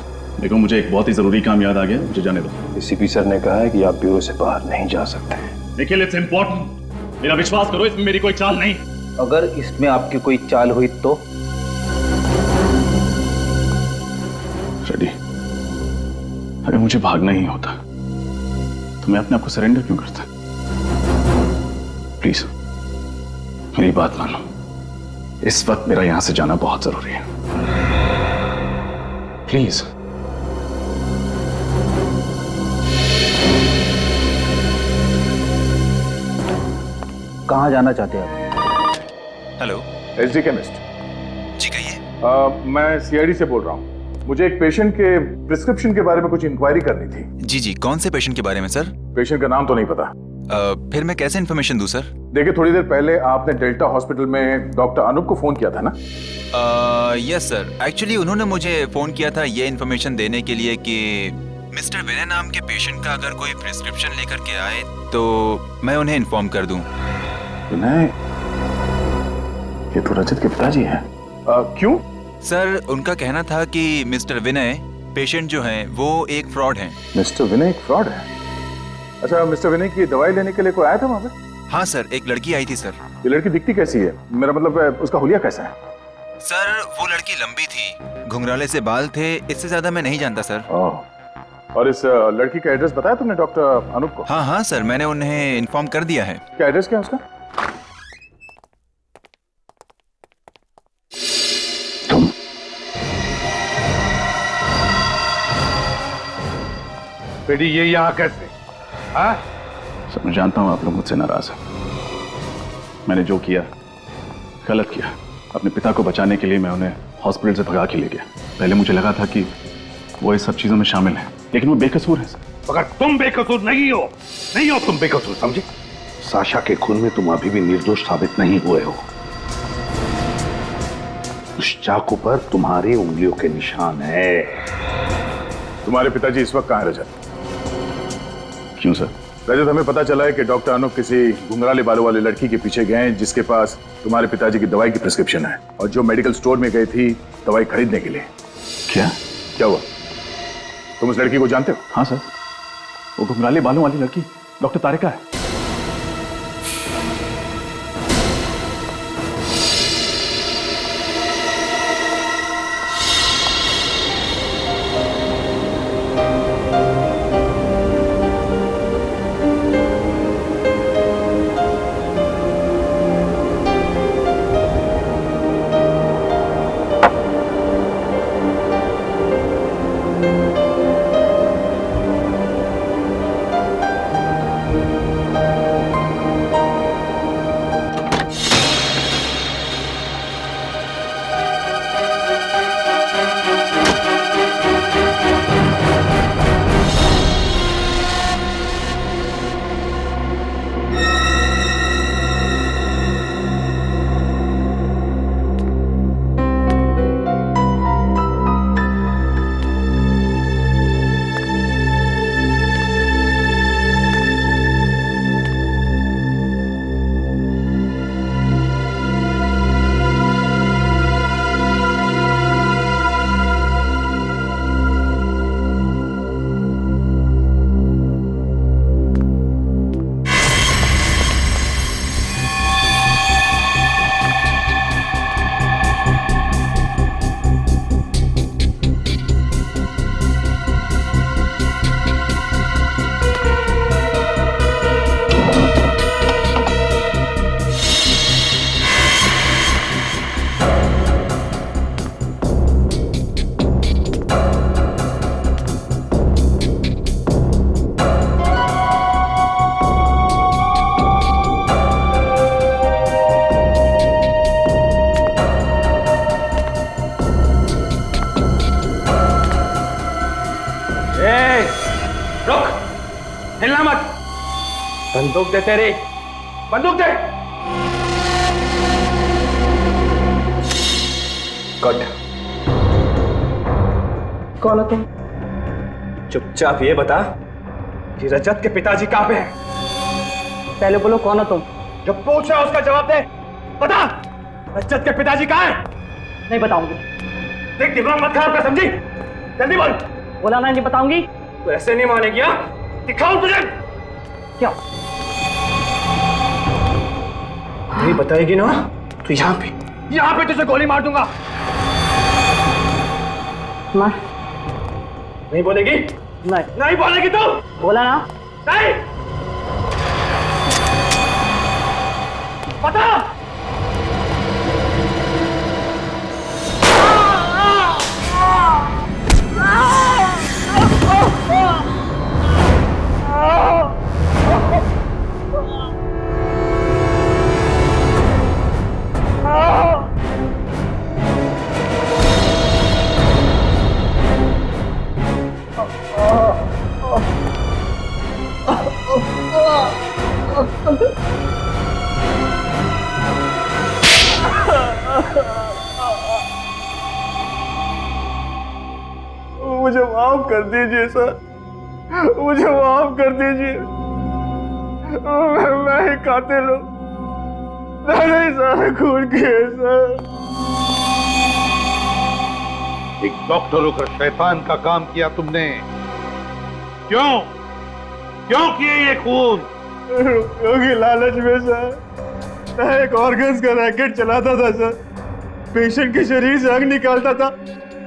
देखो मुझे एक बहुत ही जरूरी काम याद आ गया, मुझे जाने दो। एसीपी सर ने कहा है कि आप ब्यूरो से बाहर नहीं जा सकते। निखिल, इट्स इंपॉर्टेंट, मेरा विश्वास करो, इसमें मेरी कोई चाल नहीं। अगर इसमें आपकी कोई चाल हुई तो? रेडी, अगर मुझे भागना ही होता तो मैं अपने आप को सरेंडर क्यों करता? प्लीज मेरी बात मानो, इस वक्त मेरा यहां से जाना बहुत जरूरी है। प्लीज। कहाँ जाना चाहते हैं आप? Hello, SD chemist. जी कहिए। मैं सीआईडी से बोल रहा हूँ। मुझे एक पेशेंट के प्रिस्क्रिप्शन के बारे में कुछ इंक्वायरी करनी थी। जी जी, कौन से पेशेंट के बारे में सर? पेशेंट का नाम तो नहीं पता। फिर मैं कैसे इन्फॉर्मेशन दूं सर? देखिए, थोड़ी देर पहले आपने डेल्टा हॉस्पिटल में डॉक्टर अनूप को फोन किया था ना? यस सर, एक्चुअली उन्होंने मुझे फोन किया था ये इन्फॉर्मेशन देने के लिए कि मिस्टर विनय नाम के पेशेंट का अगर कोई प्रिस्क्रिप्शन लेकर के आए तो मैं उन्हें इन्फॉर्म कर दूं। विनय, ये तो रजत के पिताजी हैं। क्यों? सर, उनका कहना था कि मिस्टर विनय पेशेंट जो हैं वो एक फ्रॉड हैं। मिस्टर विनय एक फ्रॉड है? अच्छा, मिस्टर विनय की दवाई लेने के लिए कोई आया था वहां पे? हाँ सर, एक लड़की आई थी सर। ये लड़की दिखती कैसी है? मेरा मतलब उसका हुलिया कैसा है? सर, वो लड़की लंबी थी, घुंघराले से बाल थे, इससे ज्यादा मैं नहीं जानता सर। और इस लड़की का एड्रेस बताया तुमने डॉक्टर अनूप को? हाँ हाँ सर, मैंने उन्हें इन्फॉर्म कर दिया है। क्या एड्रेस क्या है उसका? तुम बेटी ये यहाँ कैसे? हाँ? सर, मैं जानता हूं आप लोग मुझसे नाराज हैं। मैंने जो किया गलत किया। अपने पिता को बचाने के लिए मैं उन्हें हॉस्पिटल से भगा के ले गया। पहले मुझे लगा था कि वो इस सब चीजों में शामिल है, लेकिन वो बेकसूर है सर। मगर तुम बेकसूर नहीं हो, नहीं हो तुम बेकसूर, समझे? साशा के खून में तुम अभी भी निर्दोष साबित नहीं हुए हो। उस चाकू पर तुम्हारी उंगलियों के निशान है। तुम्हारे पिताजी इस वक्त कहाँ है रजत? क्यों सर? रजत, हमें पता चला है कि डॉक्टर अनूप किसी घुंघराले बालों वाली लड़की के पीछे गए हैं जिसके पास तुम्हारे पिताजी की दवाई की प्रिस्क्रिप्शन है, और जो मेडिकल स्टोर में गई थी दवाई खरीदने के लिए। क्या? क्या हुआ? तुम उस लड़की को जानते हो? हाँ सर, वो घुंघराले बालों वाली लड़की डॉक्टर तारिका है। हिलना मत। बंदूक दे तेरी, बंदूक दे। कट। कौन हो तुम? चुपचाप ये बता कि रजत के पिताजी कहाँ पे हैं? पहले बोलो कौन हो तुम? जो पूछ रहा है उसका जवाब दे। बता, रजत के पिताजी कहाँ हैं? नहीं बताऊंगी। देख, दिमाग मत खराब कर, समझी? जल्दी बोल। बोला ना, नहीं बताऊंगी। तू ऐसे नहीं मानेगी? दिखाऊं तुझे? क्या? नहीं बताएगी ना तो यहाँ पे तुझे गोली मार दूंगा। मार। नहीं बोलेगी? नहीं बोलेगी तू? बोला ना। नहीं। बता। मुझे माफ कर दीजिए सर, मुझे माफ कर दीजिए। मैं ही कातिल हूँ, मैंने ही सारा खून किए सर। एक डॉक्टर होकर शैतान का काम किया तुमने। क्यों किए ये खून? क्योंकि लालच में सर, मैं एक ऑर्गन्स का रैकेट चलाता था सर। पेशेंट के शरीर से अंग निकालता था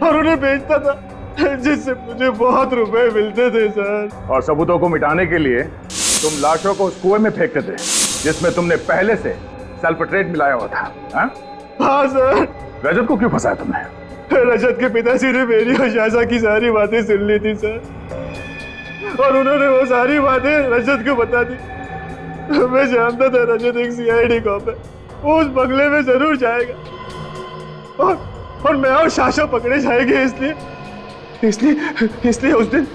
और उन्हें बेचता था, जिससे मुझे बहुत रुपए मिलते थे सर। और सबूतों को मिटाने के लिए तुम लाशों को उस कुएं में फेंकते थे जिसमें तुमने पहले से सल्फेट्रेट मिलाया हुआ था। हाँ सर। रजत को क्यों फंसाया तुमने? रजत के पिताजी ने मेरी और शाशा की सारी बातें सुन ली थी सर, और उन्होंने वो सारी बातें रजत को बता दी। मैं जानता था रजत एक सीआईडी कॉप है, वो उस बंगले में जरूर जाएगा और मैं और शाशा पकड़े जाएंगे। इसलिए उस दिन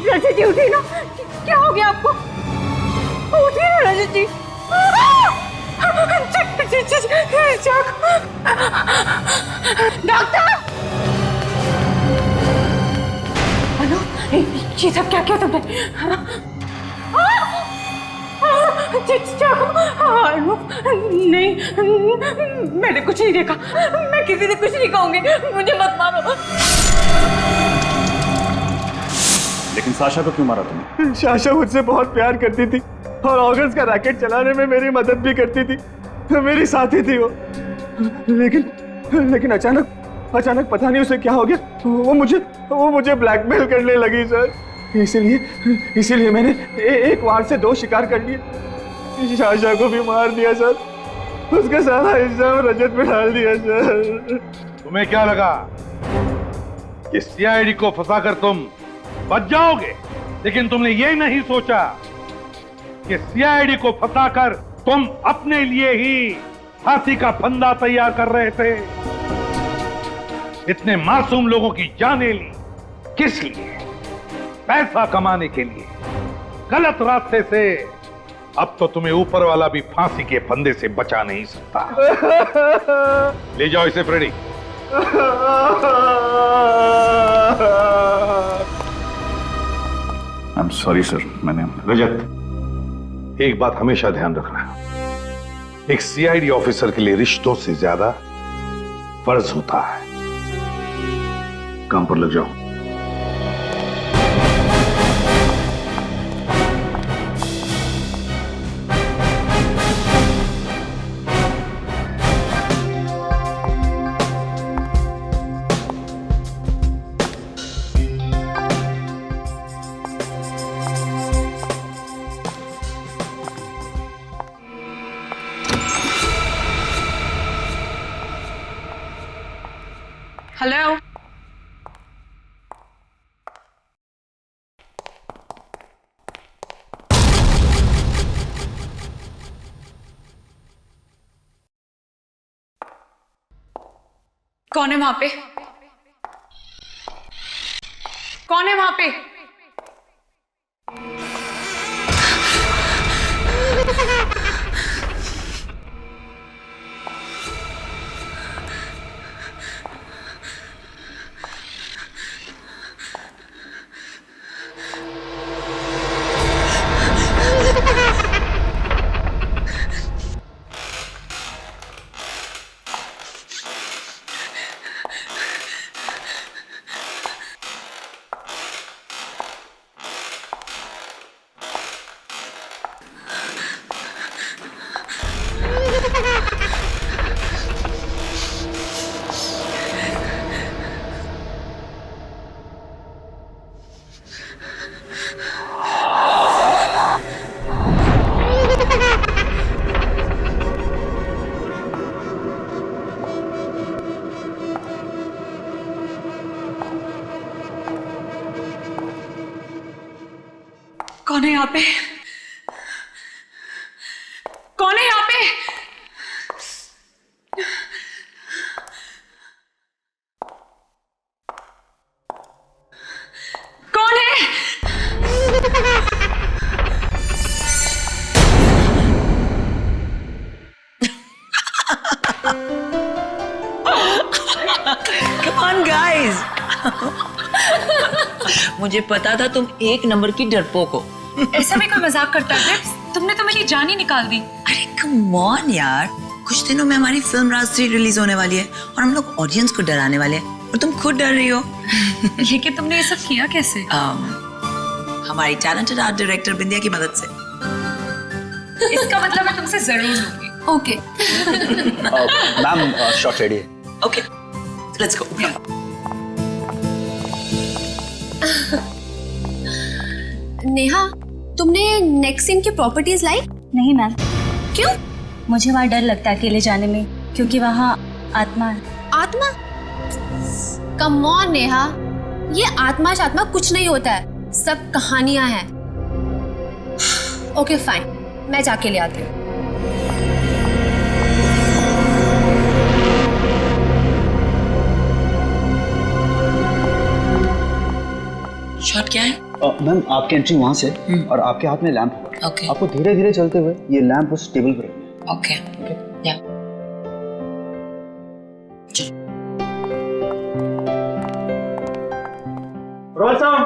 रजत जी उठिए ना, क्या हो गया आपको? उठिए ना रजत जी। डॉक्टर! अनु, ये सब क्या किया तुमने? अनु, नहीं, मैंने कुछ नहीं देखा, मैं किसी से कुछ नहीं कहूंगी, मुझे मत मारो। लेकिन साशा को क्यों मारा तुमने? शाशा मुझसे बहुत प्यार करती थी और ऑर्गन्स का रैकेट चलाने में मेरी मदद भी करती थी, मेरी साथी थी वो। लेकिन अचानक पता नहीं उसे क्या हो गया, वो मुझे ब्लैकमेल करने लगी सर। इसीलिए मैंने एक वार से 2 शिकार कर लिए। शाशा को भी मार दिया सर, उसका सारा इल्जाम रजत पे डाल दिया सर। तुम्हें क्या लगा कि सीआईडी को फंसाकर तुम बच जाओगे? लेकिन तुमने ये नहीं सोचा कि सीआईडी को फंसाकर तुम अपने लिए ही फांसी का फंदा तैयार कर रहे थे। इतने मासूम लोगों की जानें ली, किस लिए? पैसा कमाने के लिए, गलत रास्ते से। अब तो तुम्हें ऊपर वाला भी फांसी के फंदे से बचा नहीं सकता। ले जाओ इसे Freddie. I am sorry sir, मैंने। रजत, एक बात हमेशा ध्यान रखना, एक सीआईडी ऑफिसर के लिए रिश्तों से ज्यादा फर्ज होता है। काम पर लग जाओ। हेलो। कौन है वहां पे? कौन है वहां पे? कौन है यहाँ पे? कौन है यहाँ पे? कौन है? Come on guys. मुझे पता था तुम एक नंबर की डरपोक हो। ऐसा भी कोई मजाक करता है? तुमने तो मेरी जान ही निकाल दी। अरे कम ऑन यार, कुछ दिनों में हमारी फिल्म राज 3 रिलीज होने वाली है और हम लोग ऑडियंस को डराने वाले हैं और तुम खुद डर रही हो। लेकिन तुमने ये सब किया कैसे? हमारी टैलेंटेड आर्ट डायरेक्टर बिंदिया की मदद से। इसका मतलब मैं तुमसे जरूर लूंगी। ओके। मैम शॉट रेडी है। Okay, let's go. नेहा, तुमने नेक्स्ट सीन की प्रॉपर्टीज लाई? नहीं मैम। क्यों? मुझे वहाँ डर लगता है अकेले जाने में, क्योंकि वहाँ आत्मा है। आत्मा? कम ऑन नेहा, ये आत्मा शात्मा कुछ नहीं होता है, सब कहानियां हैं। ओके फाइन, मैं जाके ले आती हूँ। शॉट क्या है? मैम आपकी एंट्री वहां से और आपके हाथ में लैंप होगा। ओके। आपको धीरे धीरे चलते हुए ये लैंप उस टेबल पर रखना है। ओके। या roll sound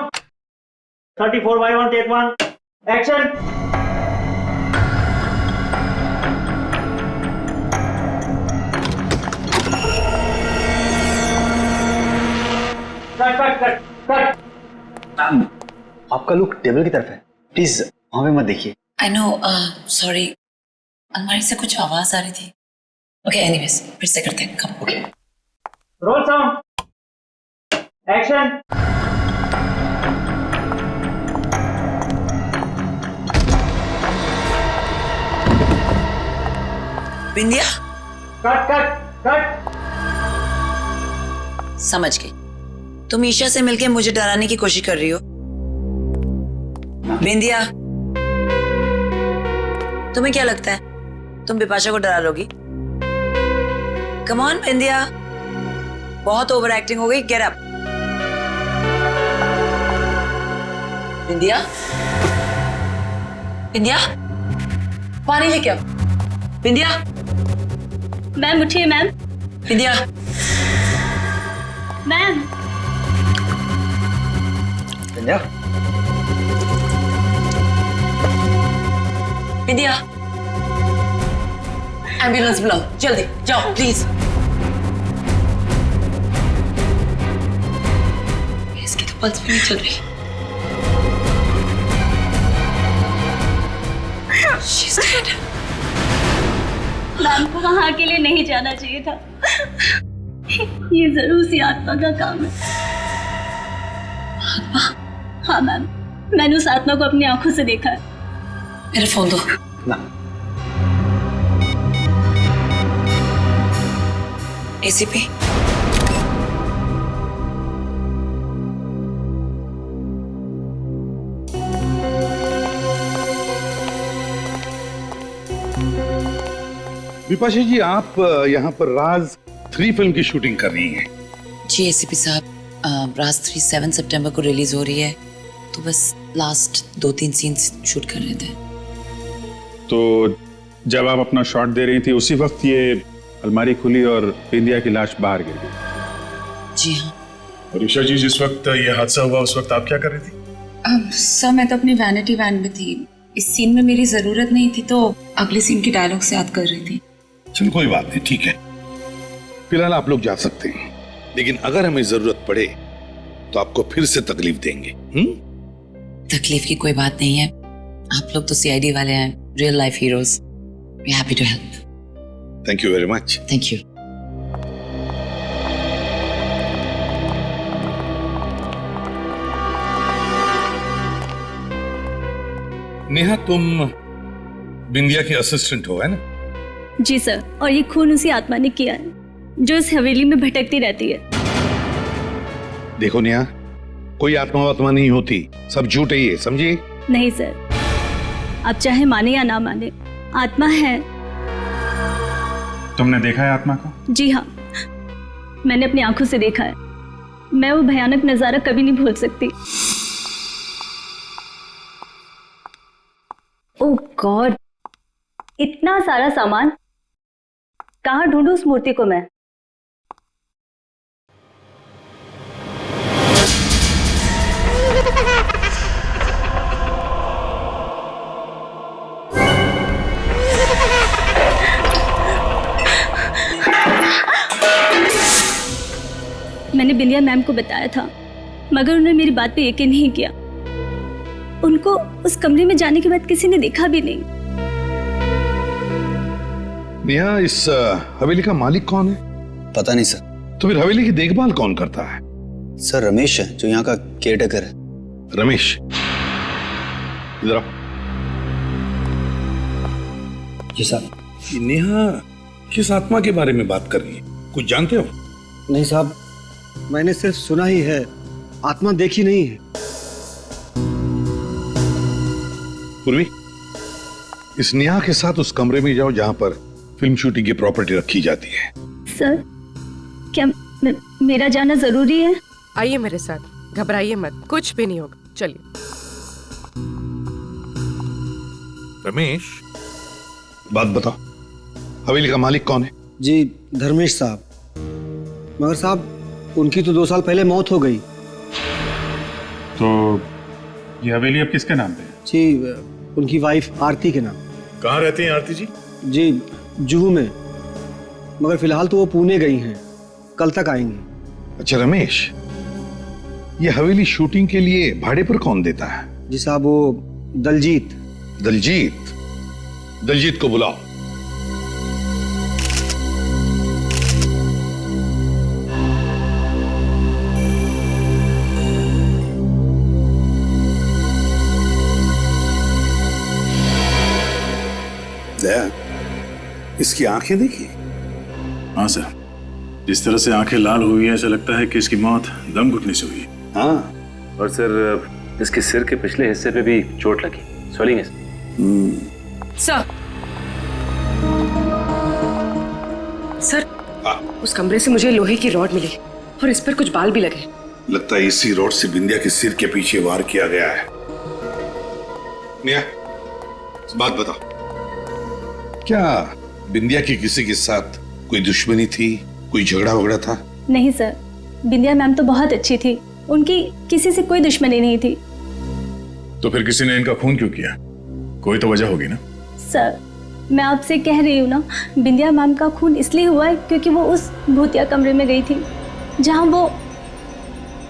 34/1 take 1 action. Cut cut cut cut. Ma'am आपका लुक टेबल की तरफ है, प्लीज वहां पे मत देखिए। आई नो, सॉरी, अलमारी से कुछ आवाज आ रही थी। ओके एनीवेज, फिर से करते हैं। Come. Okay. Roll sound action. Bindiya, cut cut cut. समझ गई, तुम ईशा से मिलके मुझे डराने की कोशिश कर रही हो। बिंदिया, तुम्हें क्या लगता है तुम बिपाशा को डरा लोगी? कम ऑन बिंदिया, बहुत ओवर एक्टिंग हो गई। Get up. बिंदिया, बिंदिया, पानी लेके आओ। बिंदिया। मैम उठिए मैम। बिंदिया। मैम। बिंदिया। बिंदिया, एम्बुलेंस बुलाओ जल्दी, जाओ प्लीज। इसकी तो पल्स भी नहीं चल रही। She's dead. मैम को वहाँ अकेले नहीं जाना चाहिए था। ये जरूर सी आत्मा का काम है। आत्मा? हाँ मैम, मैंने उस आत्मा को अपनी आंखों से देखा है। मेरा फोन दो ना। एसीपी, विपाशा जी, आप यहाँ पर राज 3 फिल्म की शूटिंग कर रही हैं। जी एसीपी साहब, राज 3 7 सितंबर को रिलीज हो रही है, तो बस लास्ट 2-3 सीन्स शूट कर रहे थे। तो जब आप अपना शॉट दे रही थी उसी वक्त ये अलमारी खुली और बिंदिया की लाश बाहर गिर गई। जी हाँ। और ईशा जी, जिस वक्त ये हादसा हुआ उस वक्त आप क्या कर रही थी? सर मैं तो अपनी वैनिटी वैन में थी, इस सीन में मेरी जरूरत नहीं थी तो अगले सीन के डायलॉग से याद कर रही थी। चलो कोई बात नहीं, ठीक है। फिलहाल आप लोग जा सकते हैं, लेकिन अगर हमें जरूरत पड़े तो आपको फिर से तकलीफ देंगे। तकलीफ की कोई बात नहीं है, आप लोग तो सीआईडी वाले हैं, real life heroes. We happy to help. Thank you very much. Thank you. Neha, तुम बिंदिया की असिस्टेंट हो, है ना? जी सर, और ये खून उसी आत्मा ने किया है जो इस हवेली में भटकती रहती है। देखो नेहा, कोई आत्मा वात्मा नहीं होती, सब झूठ है ये, समझिए? नहीं सर, आप चाहे माने या ना माने, आत्मा है। तुमने देखा है आत्मा को? जी हाँ, मैंने अपनी आंखों से देखा है। मैं वो भयानक नजारा कभी नहीं भूल सकती। ओह गॉड, इतना सारा सामान, कहाँ ढूंढूं उस मूर्ति को मैं? मैंने बिंदिया मैम को बताया था, मगर उन्होंने मेरी बात पे यकीन नहीं किया। उनको उस कमरे में जाने के बाद किसी ने देखा भी नहीं। नेहा, इस हवेली का मालिक कौन है? पता नहीं सर। तो फिर हवेली की देखभाल कौन करता है? सर रमेश है, जो यहाँ का केयरटेकर है। रमेश, इधर आओ। जी साहब। नेहा किस आत्मा के बारे में बात कर रही है, कुछ जानते हो? नहीं साहब, मैंने सिर्फ सुना ही है, आत्मा देखी नहीं है। पूर्वी, इस नेहा के साथ उस कमरे में जाओ जहां पर फिल्म शूटिंग की प्रॉपर्टी रखी जाती है। सर, क्या मेरा जाना जरूरी है? आइए मेरे साथ, घबराइए मत, कुछ भी नहीं होगा, चलिए। रमेश, बात बताओ, हवेली का मालिक कौन है? जी धर्मेश साहब। मगर साहब, उनकी तो 2 साल पहले मौत हो गई। तो ये हवेली अब किसके नाम पे है? जी उनकी वाइफ आरती के नाम। कहाँ रहती हैं आरती जी? जी जुहू में, मगर फिलहाल तो वो पुणे गई हैं, कल तक आएंगी। अच्छा रमेश, ये हवेली शूटिंग के लिए भाड़े पर कौन देता है? जी साहब, वो दलजीत। दलजीत? दलजीत को बुलाओ। इसकी आंखें देखी? हाँ सर, जिस तरह से आंखें लाल हुई है, ऐसा लगता है कि इसकी मौत दम घुटने से हुई है। हाँ, और सर इसके सिर के पिछले हिस्से पे भी चोट लगी, स्वेलिंग है। सर, उस कमरे से मुझे लोहे की रॉड मिली और इस पर कुछ बाल भी लगे। लगता है इसी रॉड से बिंदिया के सिर के पीछे वार किया गया है। नेहा, बात बताओ, क्या बिंदिया की किसी के साथ कोई दुश्मनी थी, कोई झगड़ा वगड़ा था? नहीं सर, बिंदिया मैम तो बहुत अच्छी थी, उनकी किसी से कोई दुश्मनी नहीं थी। तो फिर किसी ने इनका खून क्यों किया? कोई तो वजह होगी ना? सर, मैं आपसे कह रही हूँ ना, बिंदिया मैम का खून इसलिए हुआ है क्योंकि वो उस भूतिया कमरे में गई थी जहाँ वो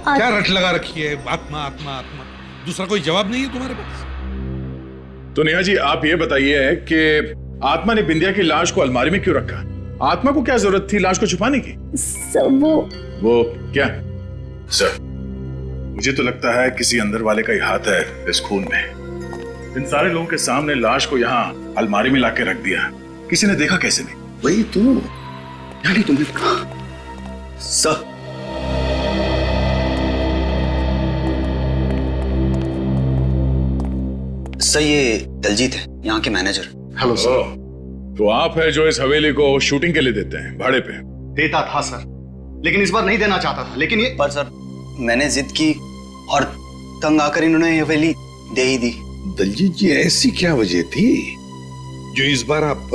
क्या रट लगा रखी है? आत्मा आत्मा आत्मा, दूसरा कोई जवाब नहीं है तुम्हारे पास? तो नेहा जी, आप ये बताइए कि आत्मा ने बिंदिया की लाश को अलमारी में क्यों रखा? आत्मा को क्या जरूरत थी लाश को छुपाने की? सर, वो क्या? सर, मुझे तो लगता है किसी अंदर वाले का ही हाथ है इस खून में। इन सारे लोगों के सामने लाश को यहाँ अलमारी में लाके रख दिया, किसी ने देखा कैसे नहीं? वही तो, यानी तुमने कहा। सर, सर ये दलजीत है, यहाँ के मैनेजर। Hello sir. तो आप है जो इस हवेली को शूटिंग के लिए देते हैं भाड़े पे? देता था सर, लेकिन इस बार नहीं देना चाहता था। लेकिन ये पर सर मैंने जिद की और तंग आकर इन्होंने ये हवेली दे ही दी। दलजीत जी, ऐसी क्या वजह थी जो इस बार आप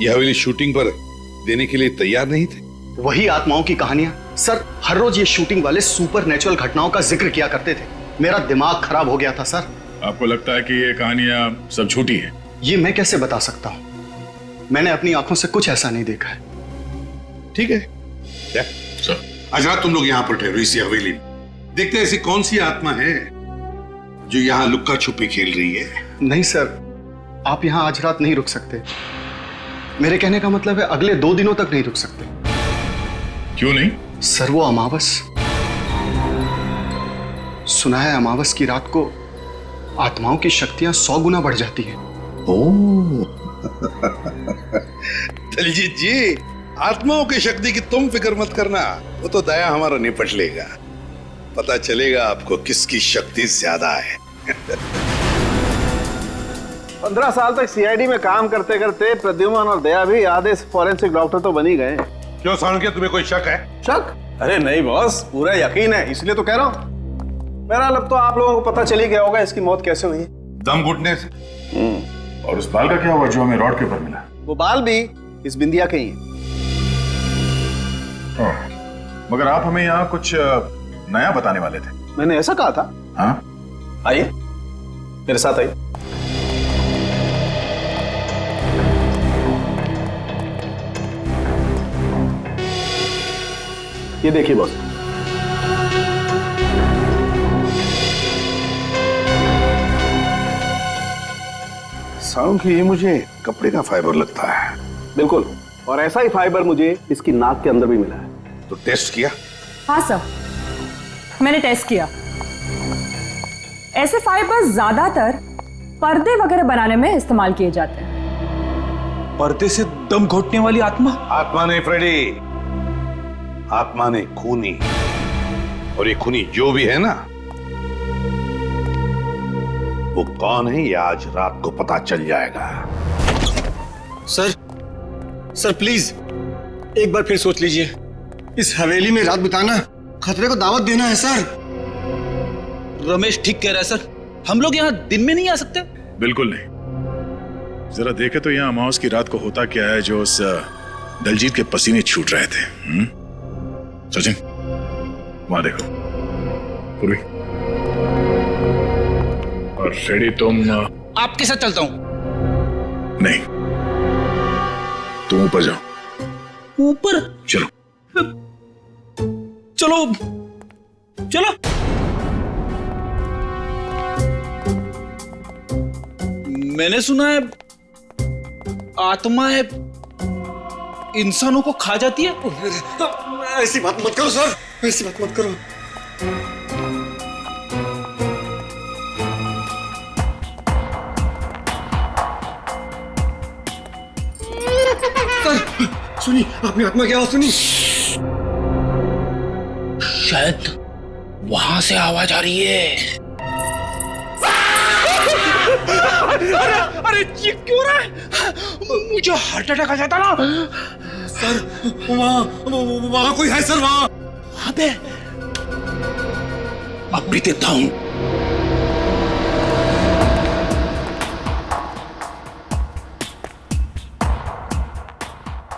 यह हवेली शूटिंग पर देने के लिए तैयार नहीं थे? वही आत्माओं की कहानियां सर। हर रोज ये शूटिंग वाले सुपर नेचुरल घटनाओं का जिक्र किया करते थे। मेरा दिमाग खराब हो गया था सर। आपको लगता है कि ये कहानियां सब झूठी हैं? ये मैं कैसे बता सकता हूं, मैंने अपनी आंखों से कुछ ऐसा नहीं देखा है। ठीक है सर, आज रात तुम लोग यहाँ पर ठहरो इसी हवेली में। देखते हैं ऐसी कौन सी आत्मा है जो यहाँ लुक्का छुपी खेल रही है। नहीं सर, आप यहाँ आज रात नहीं रुक सकते। मेरे कहने का मतलब है अगले 2 दिनों तक नहीं रुक सकते। क्यों नहीं? सर वो अमावस, सुना है अमावस की रात को आत्माओं की शक्तियां 100 गुना बढ़ जाती हैं। ओह दलजीत जी, आत्माओं की शक्ति की तुम फिक्र मत करना, वो तो दया हमारा निपट लेगा। पता चलेगा आपको किसकी शक्ति ज्यादा है। 15 साल तक सीआईडी में काम करते करते प्रद्युमन और दया भी आधे फॉरेंसिक डॉक्टर तो बन ही गए। क्यों साणुक्य, तुम्हें कोई शक है? शक? अरे नहीं बॉस, पूरा यकीन है, इसलिए तो कह रहा हूं। मेरा अब तो आप लोगों को पता चल ही गया होगा इसकी मौत कैसे हुई है। दम घुटने से। और उस बाल का क्या हुआ जो हमें रॉड के ऊपर मिला? वो बाल भी इस बिंदिया के ही है। मगर आप हमें यहाँ कुछ नया बताने वाले थे। मैंने ऐसा कहा था? हाँ, आइए मेरे साथ आइए। ये देखिए बॉस, साउंड की ये मुझे कपड़े का फाइबर लगता है। बिल्कुल, और ऐसा ही फाइबर मुझे इसकी नाक के अंदर भी मिला है। तो टेस्ट किया? हाँ सर, मैंने टेस्ट किया। ऐसे फाइबर ज्यादातर पर्दे वगैरह बनाने में इस्तेमाल किए जाते हैं। पर्दे से दम घोटने वाली आत्मा? आत्मा नहीं फ्रेडी, आत्मा ने खूनी। और ये खूनी जो भी है ना, वो कौन है ये आज रात को पता चल जाएगा। सर प्लीज एक बार फिर सोच लीजिए। इस हवेली में रात बिताना खतरे को दावत देना है सर। रमेश ठीक कह रहा है सर, हम लोग यहाँ दिन में नहीं आ सकते? बिल्कुल नहीं। जरा देखे तो यहाँ अमावस की रात को होता क्या है जो उस दलजीत के पसीने छूट रहे थे। सचिन, वहां देखो। पूर्वी और फ्रेडी, तुम आपके साथ चलता हूं। नहीं, तुम ऊपर जाओ। ऊपर? चलो चलो चलो। मैंने सुना है आत्माएं इंसानों को खा जाती है। ऐसी बात मत करो सर, ऐसी बात मत करो। सर सुनी, आपने आत्मा की आवाज सुनी? शायद वहां से आवाज आ रही है। अरे ये क्यों रहा है? मुझे हार्ट अटैक आ जाता ना। सर वहां कोई है सर, वहां पे। अब भी देखता हूं।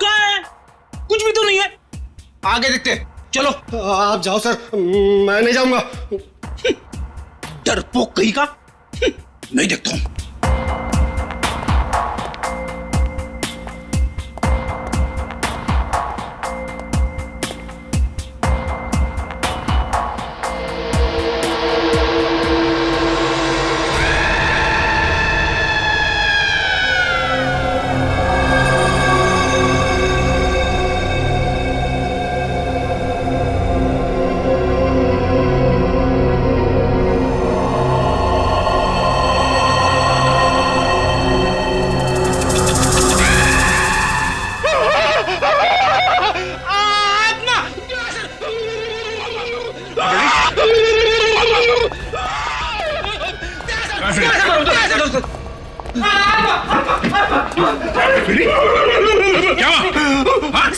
कहाँ है? कुछ भी तो नहीं है। आगे देखते। चलो। आप जाओ सर, मैं नहीं जाऊंगा। डरपोक कहीं का। नहीं देखता हूं।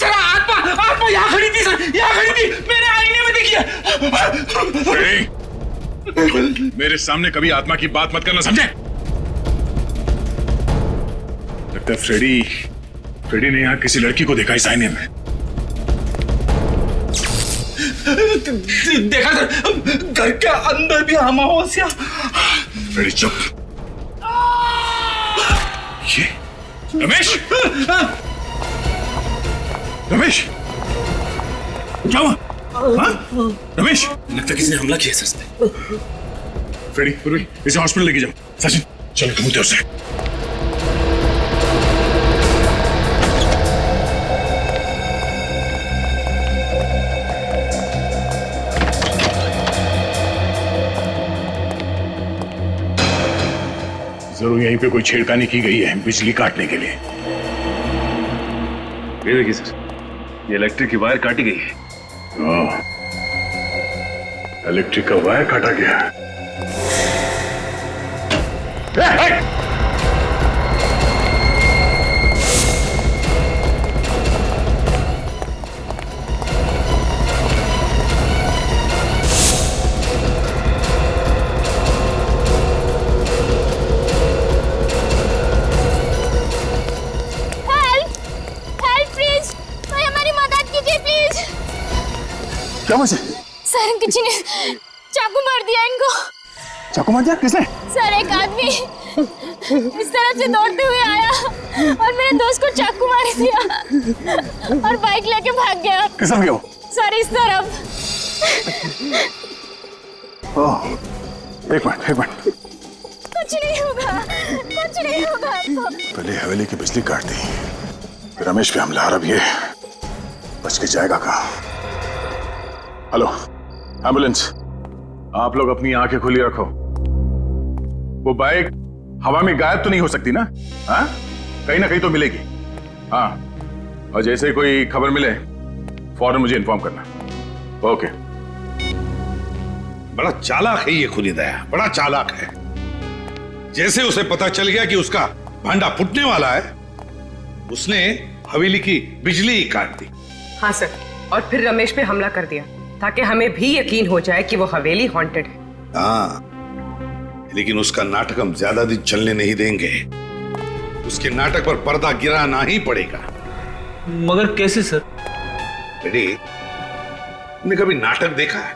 सर आत्मा यहाँ खड़ी थी सर, यहाँ खड़ी थी, मैंने आईने में देखी है। मेरे सामने कभी आत्मा की बात मत करना, समझे? लगता है फ्रेडी ने यहाँ किसी लड़की को देखा इस आईने में। देखा सर, घर के अंदर भी अमावस्या। फ्रेडी चुप। ये रमेश, रमेश क्या हुआ? हाँ? रमेश, लगता है किसी ने हमला किया सर। फ्रेडी, पूर्वी, इसे हॉस्पिटल लेके जाओ। सचिन, चलो तुम उतर से। जरूर यहीं पे कोई छेड़खानी की गई है बिजली काटने के लिए। ये देखिए सर, ये इलेक्ट्रिक की वायर काटी गई है। इलेक्ट्रिक का वायर काटा गया। क्या वजह? सर किसी ने चाकू मार दिया इनको। चाकू मार दिया? किसने? सर एक आदमी इस तरफ से दौड़ते हुए आया और मेरे दोस्त को चाकू मार दिया और बाइक लेके भाग गया। किस तरफ गया वो? सर इस तरफ। ओह, एक मिनट। कुछ नहीं होगा। पहले हवेली की बिजली काट दी, फिर रमेश पे हमला, और अब ये बच के जाएगा कहाँ? हेलो एम्बुलेंस, आप लोग अपनी आंखें खुली रखो। वो बाइक हवा में गायब तो नहीं हो सकती ना? हाँ, कहीं ना कहीं तो मिलेगी। हाँ, और जैसे ही कोई खबर मिले फौरन मुझे इन्फॉर्म करना। ओके। बड़ा चालाक है ये खुली दया, बड़ा चालाक है। जैसे उसे पता चल गया कि उसका भांडा फूटने वाला है, उसने हवेली की बिजली ही काट दी। हाँ सर, और फिर रमेश पे हमला कर दिया ताकि हमें भी यकीन हो जाए कि वो हवेली हॉन्टेड है। हाँ, लेकिन उसका नाटक हम ज्यादा दिन चलने नहीं देंगे। उसके नाटक पर पर्दा गिराना ही पड़ेगा। मगर कैसे सर? रेडी, तुमने कभी नाटक देखा है?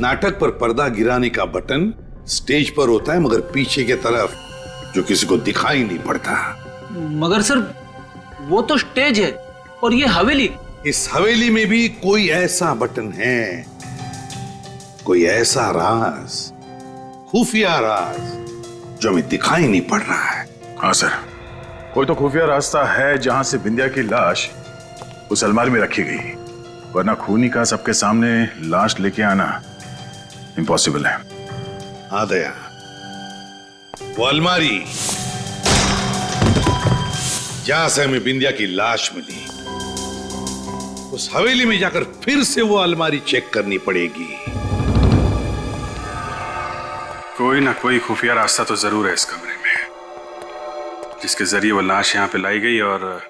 नाटक पर पर्दा गिराने का बटन स्टेज पर होता है, मगर पीछे की तरफ जो किसी को दिखाई नहीं पड़ता। मगर सर वो तो स्टेज है और ये हवेली। इस हवेली में भी कोई ऐसा बटन है, कोई ऐसा राज, खुफिया राज जो हमें दिखाई नहीं पड़ रहा है। हाँ सर, कोई तो खुफिया रास्ता है जहां से बिंदिया की लाश उस अलमारी में रखी गई, वरना खूनी का सबके सामने लाश लेके आना इम्पॉसिबल है। हाँ दया, वो अलमारी जहां से हमें बिंदिया की लाश मिली, उस हवेली में जाकर फिर से वो अलमारी चेक करनी पड़ेगी। कोई ना कोई खुफिया रास्ता तो जरूर है इस कमरे में, जिसके जरिए वो लाश यहाँ पे लाई गई और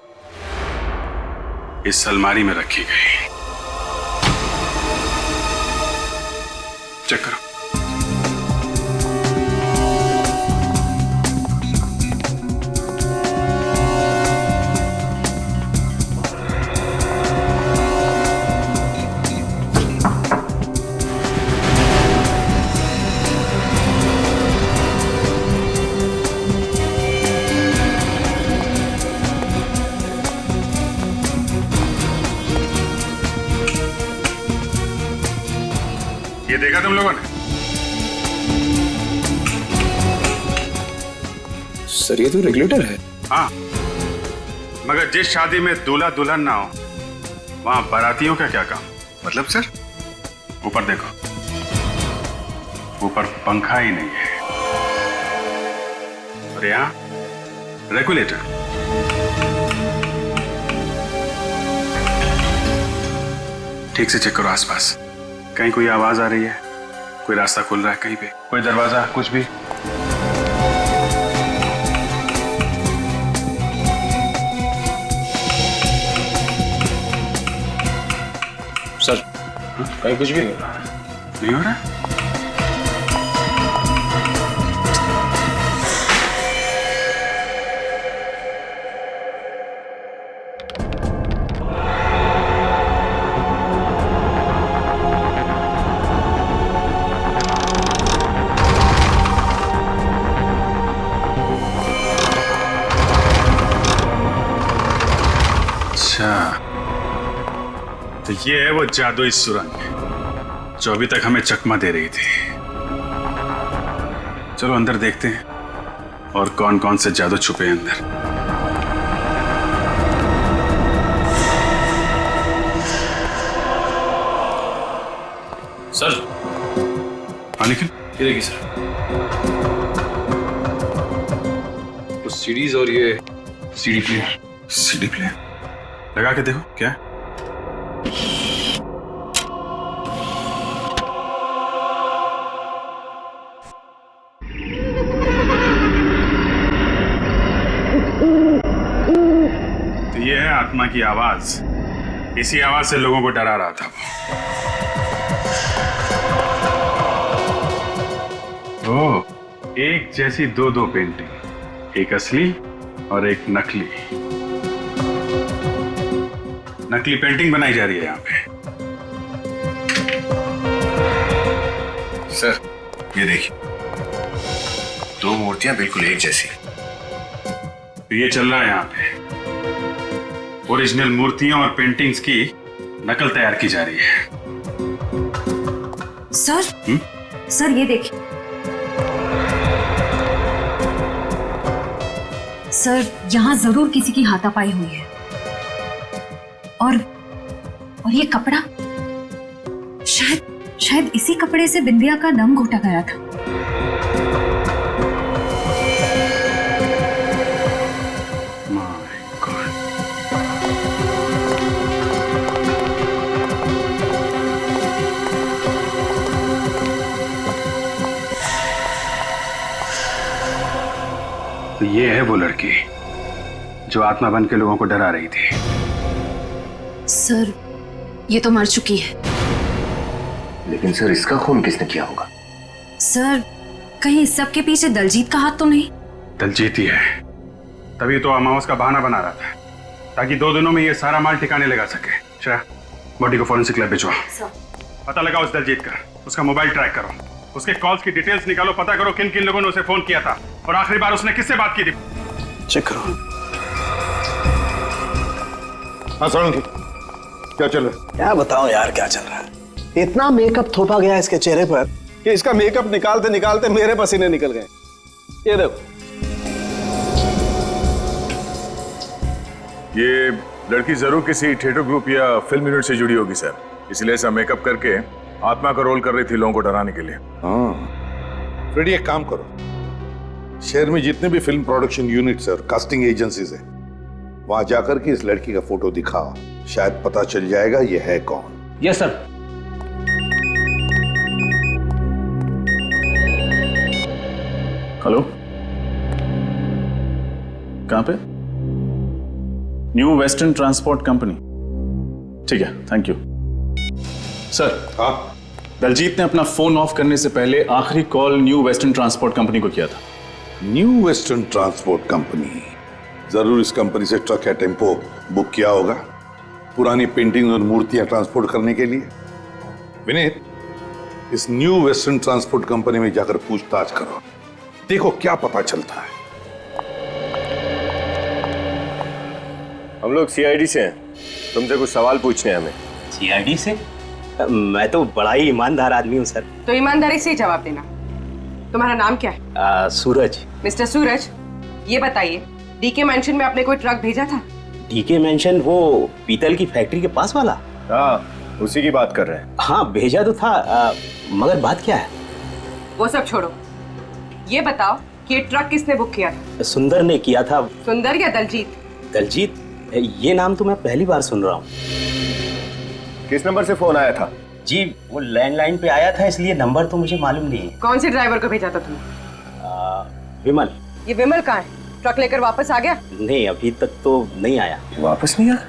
इस अलमारी में रखी गई। चेक करो। ये देखा तुम लोगों ने? सर ये तो रेगुलेटर है। हाँ, मगर जिस शादी में दूल्हा दुल्हन ना हो वहां बारातियों का क्या काम? मतलब सर, ऊपर देखो, ऊपर पंखा ही नहीं है और यहाँ रेगुलेटर। ठीक से चेक करो आसपास, कहीं कोई आवाज आ रही है, कोई रास्ता खुल रहा है कहीं पे, कोई दरवाजा, कुछ भी? कहीं कुछ भी नहीं हो रहा। नहीं हो रहा? तो ये है वो जादुई सुरंग जो अभी तक हमें चकमा दे रही थी। चलो अंदर देखते हैं और कौन कौन से जादू छुपे हैं अंदर। सर हाँ निखिल, ये देखिए सर, कुछ सीडीज और ये सीडी प्लेयर। सीडी प्लेयर लगा के देखो क्या है? तो ये है आत्मा की आवाज। इसी आवाज से लोगों को डरा रहा था वो। एक जैसी दो पेंटिंग, एक असली और एक नकली। नकली पेंटिंग बनाई जा रही है यहाँ पे। सर ये देखिए, दो मूर्तियां बिल्कुल एक जैसी। तो ये चल रहा है यहाँ पे, ओरिजिनल मूर्तियां और पेंटिंग्स की नकल तैयार की जा रही है। सर सर ये देखिए सर, यहाँ जरूर किसी की हाथापाई हुई है। और ये कपड़ा, शायद इसी कपड़े से बिंदिया का दम घोटा गया था। तो ये है वो लड़की जो आत्मा बन के लोगों को डरा रही थी। सर ये तो मर चुकी है। लेकिन सर इसका खून किसने किया होगा? सर कहीं इस सब के पीछे दलजीत का हाथ तो नहीं? दलजीत ही है, तभी तो अमावस का बहाना बना रहा था ताकि 2 दिनों में ये सारा माल ठिकाने लगा सके। श्रेया, बॉडी को फॉरेंसिक लैब भिजवा। पता लगाओ उस दलजीत का, उसका मोबाइल ट्रैक करो, उसके कॉल्स की डिटेल्स निकालो, पता करो किन किन लोगों ने उसे फोन किया था और आखिरी बार उसने किससे बात की थी। चेक करो। हाँ सोलंकी, क्या चल रहा है? क्या बताऊं यार क्या चल रहा है। इतना मेकअप थोपा गया इसके चेहरे पर कि इसका मेकअप निकालते निकालते मेरे पसीने निकल गए। ये देखो, ये लड़की जरूर किसी थिएटर ग्रुप या फिल्म यूनिट से जुड़ी होगी सर, इसलिए ऐसा मेकअप करके आत्मा का रोल कर रही थी लोगों को डराने के लिए। हाँ फ्रेडी, एक काम करो, शहर में जितने भी फिल्म प्रोडक्शन यूनिट्स और कास्टिंग एजेंसीज है वहां जाकर के इस लड़की का फोटो दिखाओ, शायद पता चल जाएगा ये है कौन। Yes sir. हेलो, कहां पे? New western transport company. ठीक है, थैंक यू सर। हाँ, दलजीत ने अपना फोन ऑफ करने से पहले आखिरी call new western transport company को किया था। न्यू वेस्टर्न ट्रांसपोर्ट कंपनी, जरूर इस कंपनी से ट्रक या टेम्पो बुक किया होगा पुरानी पेंटिंग और मूर्तियां ट्रांसपोर्ट करने के लिए। विनीत, इस न्यू वेस्टर्न ट्रांसपोर्ट कंपनी में जाकर पूछताछ करो, देखो क्या पता चलता है। हम लोग सीआईडी से हैं, तुमसे कुछ सवाल पूछने हैं हमें। सीआईडी से? मैं तो बड़ा ही ईमानदार आदमी हूँ सर। तो ईमानदारी से ही जवाब देना। तुम्हारा नाम क्या है? सूरज। मिस्टर सूरज, ये बताइए डीके मेंशन में आपने कोई ट्रक भेजा था? डीके मेंशन वो पीतल की फैक्ट्री के पास वाला? हाँ, उसी की बात कर रहे हैं। हाँ भेजा तो था, मगर बात क्या है? वो सब छोड़ो, ये बताओ कि ये ट्रक किसने बुक किया था? सुंदर ने किया था। सुंदर या दलजीत? दलजीत, ये नाम तो मैं पहली बार सुन रहा हूँ। किस नंबर से फोन आया था? जी वो लैंडलाइन पे आया था, इसलिए नंबर तो मुझे मालूम नहीं है। कौन से ड्राइवर को भेजा था तुमने? विमल। ये विमल कहाँ है? ट्रक लेकर वापस आ गया? नहीं, अभी तक तो नहीं आया। वापस नहीं आया?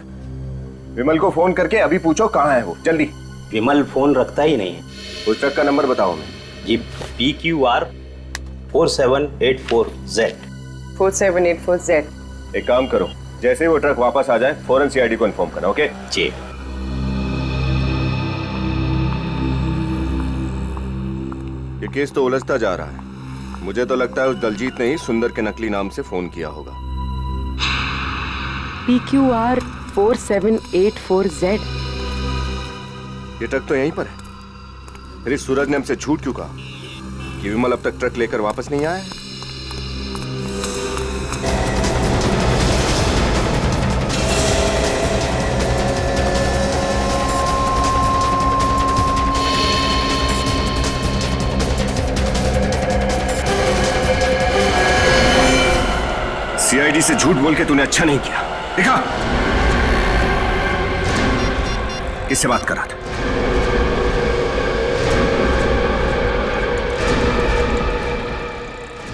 विमल को फोन करके अभी पूछो कहाँ है वो, जल्दी। विमल फोन रखता ही नहीं है। उस ट्रक का नंबर बताओ हमें। जी PQR 4784Z। 4784Z। एक काम करो, जैसे ही वो ट्रक वापस आ जाए फौरन CID को इन्फॉर्म करना। ओके जी। ये केस तो उलझता जा रहा है। मुझे तो लगता है उस दलजीत ने ही सुंदर के नकली नाम से फोन किया होगा। PQR 4784Z। ये ट्रक तो यहीं पर है। फिर इस सूरज ने हमसे झूठ क्यों कहा कि विमल अब तक ट्रक लेकर वापस नहीं आया? CID से झूठ बोल के तूने अच्छा नहीं किया। देखा किससे बात कर रहा था?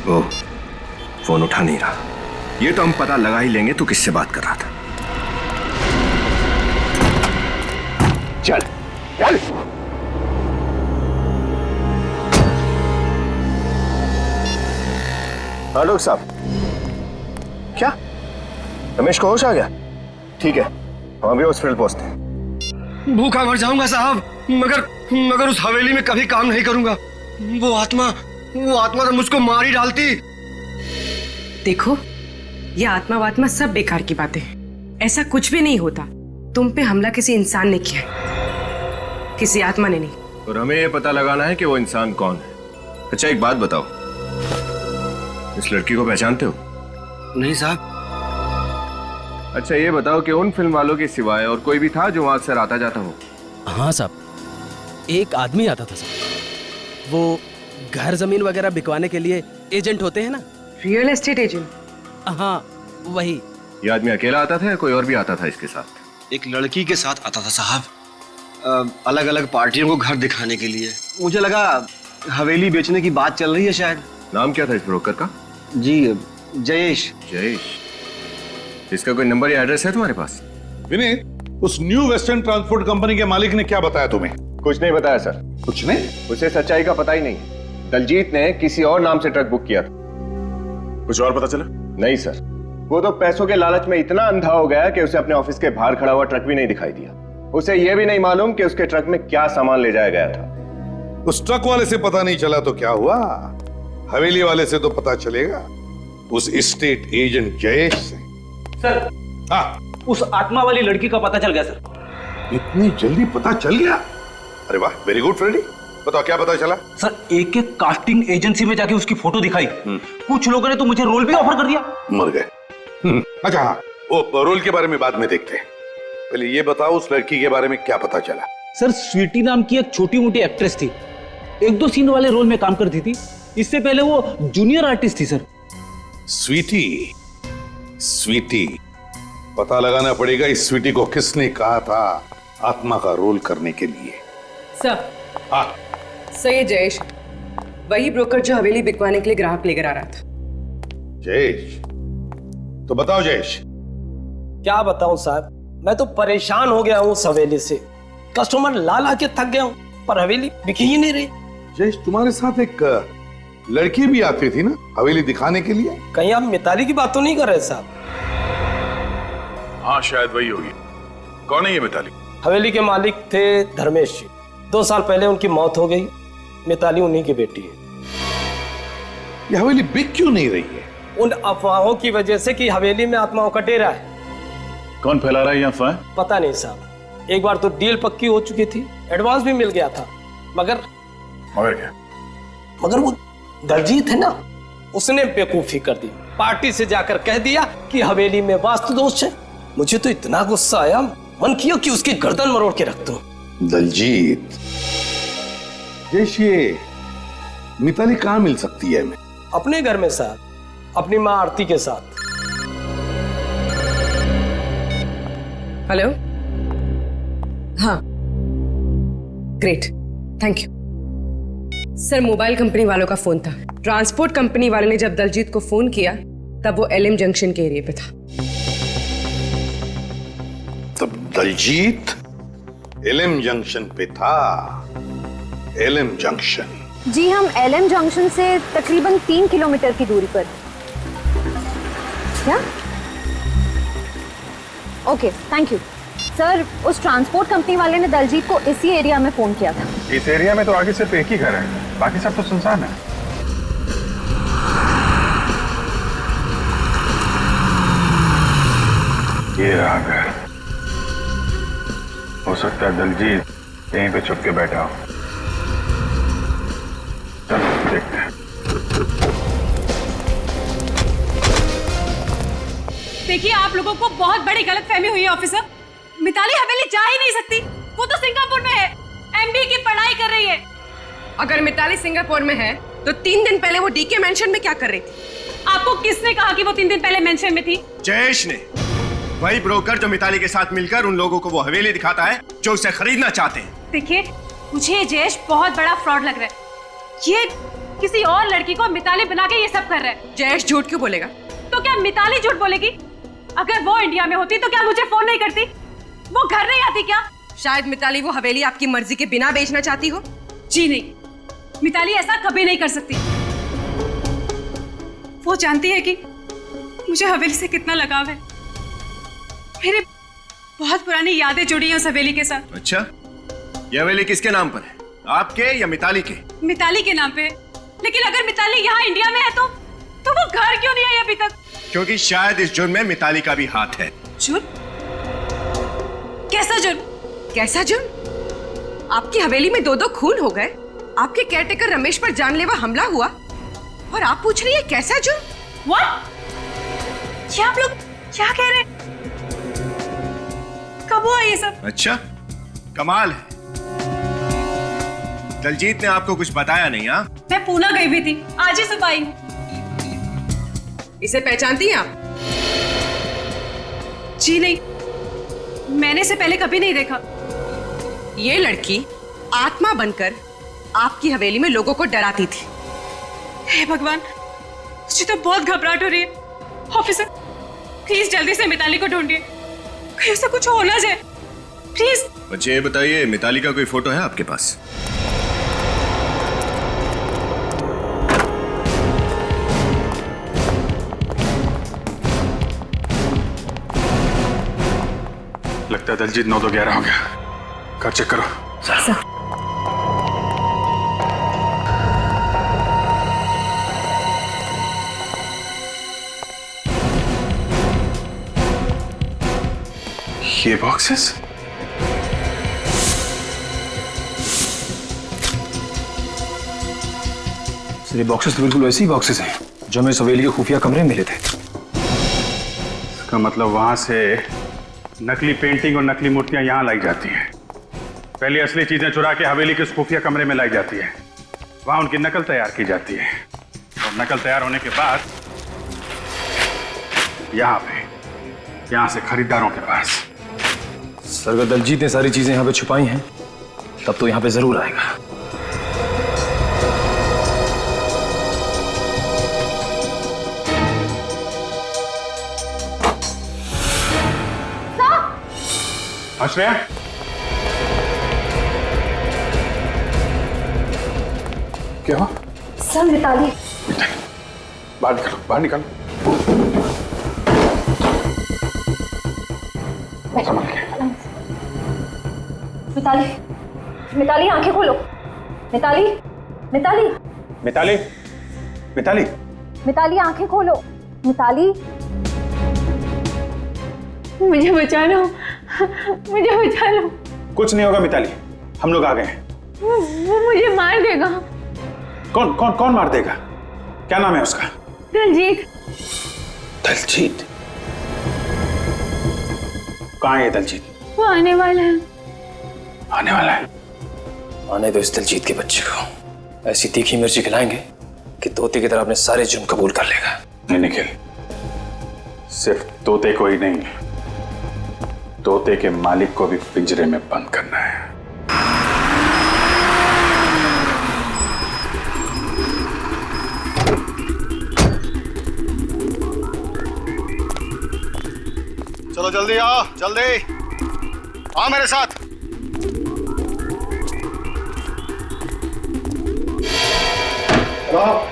वो फोन उठा नहीं रहा। ये तो हम पता लगा ही लेंगे तू किससे बात कर रहा था। चल चल। हाँ डॉक्टर साहब, क्या रमेश को होश आ गया? ठीक है, हम अभी हॉस्पिटल पहुंचते हैं। भूखा मर जाऊंगा साहब, मगर उस हवेली में कभी काम नहीं करूंगा। वो आत्मा तो मुझको मार ही डालती। देखो, ये आत्मा वात्मा सब बेकार की बातें हैं। ऐसा कुछ भी नहीं होता। तुम पे हमला किसी इंसान ने किया, किसी आत्मा ने नहीं। और हमें ये पता लगाना है कि वो इंसान कौन है। अच्छा एक बात बताओ, इस लड़की को पहचानते हो? नहीं साहब। अच्छा ये बताओ कि उन फिल्म वालों के सिवाय और कोई भी था जो वहां अक्सर आता जाता हो? हाँ साहब, एक आदमी आता था साहब। वो घर जमीन वगैरह बिकवाने के लिए एजेंट होते हैं ना। Real estate agent? हाँ वही। ये आदमी अकेला आता था या कोई और भी आता था इसके साथ? एक लड़की के साथ आता था साहब, अलग अलग पार्टियों को घर दिखाने के लिए। मुझे लगा हवेली बेचने की बात चल रही है शायद। नाम क्या था इस ब्रोकर का? जी जयेश। जयेश। इसका कोई नंबर या एड्रेस है तुम्हारे पास? विनीत, उस न्यू वेस्टर्न ट्रांसपोर्ट कंपनी के मालिक ने क्या बताया तुम्हें? कुछ नहीं बताया सर। कुछ नहीं? उसे सच्चाई का पता ही नहीं है। दलजीत ने किसी और नाम से ट्रक बुक किया था। कुछ और पता चला? नहीं सर, वो तो पैसों के लालच में इतना अंधा हो गया कि उसे अपने ऑफिस के बाहर खड़ा हुआ ट्रक भी नहीं दिखाई दिया। उसे यह भी नहीं मालूम कि उसके ट्रक में क्या सामान ले जाया गया था। उस ट्रक वाले से पता नहीं चला तो क्या हुआ, हवेली वाले से तो पता चलेगा, उस एस्टेट एजेंट जयेश से। सर, हाँ, उस आत्मा वाली लड़की का पता चल गया सर। इतनी जल्दी पता चल गया? अरे वाह, वेरी गुड फ्रेंडी। बताओ क्या पता चला? सर, एक कास्टिंग एजेंसी में जाके उसकी फोटो दिखाई। कुछ लोगों ने तो मुझे रोल भी ऑफर कर दिया। मर गए। अच्छा हाँ, वो रोल के बारे में बाद में देखते हैं। पहले ये बताओ उस लड़की के बारे में क्या पता चला? सर, स्वीटी नाम की एक छोटी मोटी एक्ट्रेस थी, 1-2 सीन वाले रोल में काम करती थी। इससे पहले वो जूनियर आर्टिस्ट थी सर। स्वीटी, स्वीटी, पता लगाना पड़ेगा इस स्वीटी को किसने कहा था आत्मा का रोल करने के लिए। सर, हाँ सही है जयेश, वही ब्रोकर जो हवेली बिकवाने के लिए ग्राहक लेकर आ रहा था। जयेश, तो बताओ जयेश। क्या बताऊं साहब, मैं तो परेशान हो गया हूँ उस हवेली से। कस्टमर ला ला के थक गया हूँ, पर हवेली बिकी ही नहीं रही। जयेश, तुम्हारे साथ एक लड़की भी आती थी ना हवेली दिखाने के लिए? कहीं आप मिताली की बात तो नहीं कर रहे साहब? हाँ शायद वही होगी। कौन है ये मिताली? हवेली के मालिक थे धर्मेश जी। 2 साल पहले उनकी मौत हो गई। मिताली उन्हीं की बेटी है। ये हवेली बिक क्यों नहीं रही है? उन अफवाहों की वजह से कि हवेली में आत्माओं का डेरा है। कौन फैला रहा है ये अफवाह? पता नहीं साहब, एक बार तो डील पक्की हो चुकी थी, एडवांस भी मिल गया था, मगर क्या? मगर वो दलजीत है ना, उसने बेवकूफी कर दी। पार्टी से जाकर कह दिया कि हवेली में वास्तु दोष है। मुझे तो इतना गुस्सा आया, मन किया कि उसकी गर्दन मरोड़ के रख दूं। दलजीत, जैसे ये मिताली कहाँ मिल सकती है हमें? अपने घर में साहब, अपनी माँ आरती के साथ। हेलो, हाँ, great, thank you sir. Mobile company वालों का फोन था। ट्रांसपोर्ट कंपनी वाले ने जब दलजीत को फोन किया तब वो LM जंक्शन के एरिया पे था। तब दलजीत एलएम जंक्शन पे था। LM junction. जी हम एलएम जंक्शन से तकरीबन 3 किलोमीटर की दूरी पर। क्या? Okay, thank you sir. उस ट्रांसपोर्ट कंपनी वाले ने दलजीत को इसी एरिया में फोन किया था। इस एरिया में तो आगे सिर्फ एक ही घर है, बाकी सब तो सुनसान है। ये रहा घर। हो सकता है दलजीत यहीं पे छुप के बैठा हो। चलो देखते हैं। देखिए, आप लोगों को बहुत बड़ी गलतफहमी हुई है ऑफिसर। मिताली हवेली जा ही नहीं सकती, वो तो सिंगापुर में है, एमबीए की पढ़ाई कर रही है। अगर मिताली सिंगापुर में है तो 3 दिन पहले वो डीके मेंशन में क्या कर रही थी? आपको किसने कहा कि वो 3 दिन पहले मेंशन में थी? जयेश ने, वही ब्रोकर जो मिताली के साथ मिलकर उन लोगों को वो हवेली दिखाता है जो उसे खरीदना चाहते हैं। देखिए, मुझे जयेश बहुत बड़ा फ्रॉड लग रहा है। ये किसी और लड़की को मिताली बना के ये सब कर रहा है। जयेश झूठ क्यों बोलेगा? तो क्या मिताली झूठ बोलेगी? अगर वो इंडिया में होती तो क्या मुझे फोन नहीं करती? वो घर नहीं आती क्या? शायद मिताली वो हवेली आपकी मर्जी के बिना बेचना चाहती हो। जी नहीं, मिताली ऐसा कभी नहीं कर सकती। वो जानती है कि मुझे हवेली से कितना लगाव है। मेरी बहुत पुरानी यादें जुड़ी हैं उस हवेली के साथ। अच्छा, यह हवेली किसके नाम पर है, आपके या मिताली के? मिताली के नाम पे। लेकिन अगर मिताली यहाँ इंडिया में है तो वो घर क्यों नहीं आई अभी तक? क्योंकि शायद इस जुर्म में मिताली का भी हाथ है। जुर्म? कैसा जुर्म? कैसा जुर्म? आपकी हवेली में 2-2 खून हो गए, आपके केयरटेकर रमेश पर जानलेवा हमला हुआ, और आप पूछ रही है कैसा जुर्म? What? ये आप लोग क्या कह रहे हैं? कब हुआ ये सब? अच्छा, कमाल है। दलजीत ने आपको कुछ बताया नहीं? हाँ, मैं पूना गई हुई थी, आज ही सुबह आई हूँ। इसे पहचानती हैं आप? जी नहीं, मैंने इसे पहले कभी नहीं देखा। ये लड़की आत्मा बनकर आपकी हवेली में लोगों को डराती थी। हे भगवान, मुझे तो बहुत घबराहट हो रही है। ऑफिसर, प्लीज जल्दी से मिताली को ढूंढिए, कहीं उसे कुछ हो ना जाए, प्लीज। मुझे ये बताइए, मिताली का कोई फोटो है आपके पास? लगता है दलजीत 9-11 हो गया। घर चेक करो। सर। ये बॉक्सेस? सर, ये बॉक्सेस तो बिल्कुल वैसे ही बॉक्सेस हैं जो हमें हवेली के खुफिया कमरे में मिले थे। इसका मतलब वहां से नकली पेंटिंग और नकली मूर्तियां यहां लाई जाती हैं। पहले असली चीजें चुरा के हवेली के खुफिया कमरे में लाई जाती है, वहां उनकी नकल तैयार की जाती है, और नकल तैयार होने के बाद यहां से खरीदारों के पास। सर, अगर दलजीत ने सारी चीजें यहाँ पे छुपाई हैं तब तो यहाँ पे जरूर आएगा। आश्रया, क्या हुआ? सर, मिताली। बाहर निकालो, बाहर निकालो। मिताली, मिताली आंखें खोलो। मिताली, मिताली, मिताली, मिताली, मिताली आंखें खोलो। मिताली, मुझे बचा लो, मुझे बचा लो। कुछ नहीं होगा मिताली, हम लोग आ गए हैं। वो मुझे मार देगा। कौन कौन कौन मार देगा? क्या नाम है उसका? दलजीत। दलजीत? कहाँ है दलजीत? वो आने वाला है। आने वाला है? आने दो इस दलजीत के बच्चे को। ऐसी तीखी मिर्ची खिलाएंगे कि तोते की तरह अपने सारे जुर्म कबूल कर लेगा। नहीं निखिल, सिर्फ तोते को ही नहीं, तोते के मालिक को भी पिंजरे में बंद करना है। चलो जल्दी आओ, जल्दी आओ मेरे साथ। स्टॉप।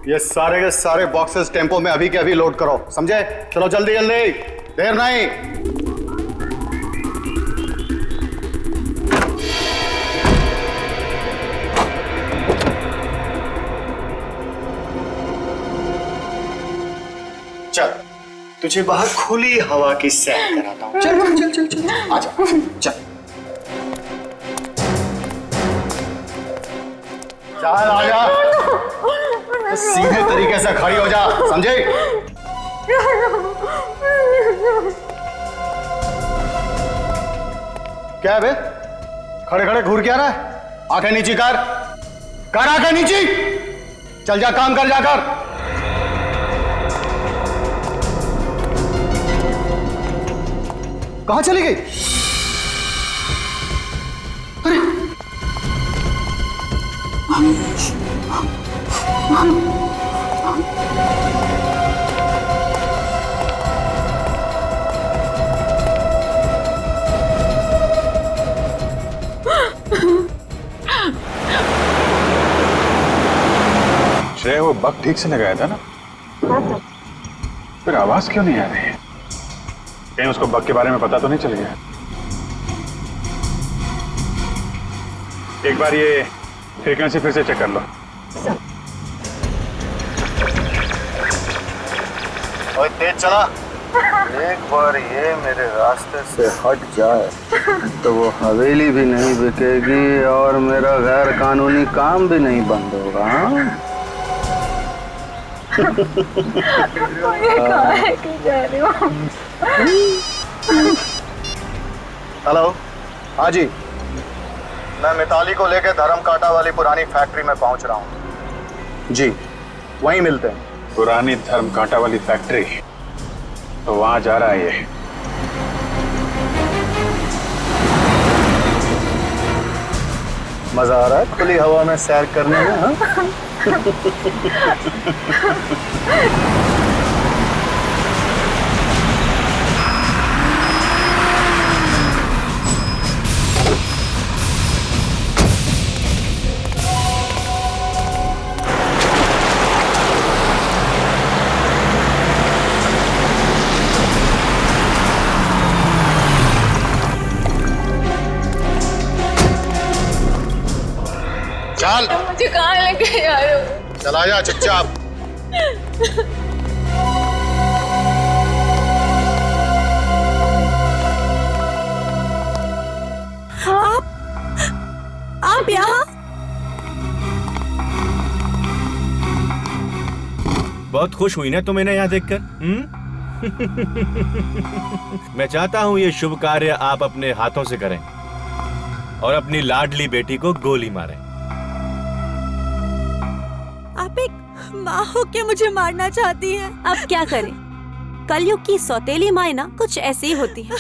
ये सारे के सारे बॉक्सेस टेम्पो में अभी के अभी लोड करो, समझे? चलो जल्दी जल्दी, देर नहीं। चल, तुझे बाहर खुली हवा की सैर कराता हूं। चल चल चल चल चल, आजा, चल चल, आजा। सीधे तरीके से खड़ी हो जा, समझे? क्या है बे? खड़े खड़े घूर क्या रहा है? आंखें नीची कर आंखें नीची। चल जा, काम कर जाकर। कहां चली गई? अरे श्रेया, वो बग ठीक से लगाया था ना? फिर आवाज क्यों नहीं आ रही है? कहीं उसको बग के बारे में पता तो नहीं चल गया? एक बार ये फ्रीक्वेंसी फिर से चेक कर लो। ओए तेज चला। एक बार ये मेरे रास्ते से हट जाए तो वो हवेली भी नहीं बिकेगी और मेरा गैर कानूनी काम भी नहीं बंद होगा। हेलो, हाँ जी, मैं मिताली को लेकर धर्मकांटा वाली पुरानी फैक्ट्री में पहुंच रहा हूँ जी, वहीं मिलते हैं। पुरानी धर्मकांटा वाली फैक्ट्री? तो वहां जा रहा है ये। मजा आ रहा है खुली हवा में सैर करने में? हाँ? चल, मुझे कहाँ लेके आ रहे हो? चला जा चुपचाप। आप यहाँ? बहुत खुश हुई ना तुम इन्हें यहाँ देखकर? मैं चाहता हूँ ये शुभ कार्य आप अपने हाथों से करें और अपनी लाडली बेटी को गोली मारें। आप एक माँ हो के मुझे मारना चाहती हैं? अब क्या करें? कलयुग की सौतेली माँ ना कुछ ऐसी ही होती है।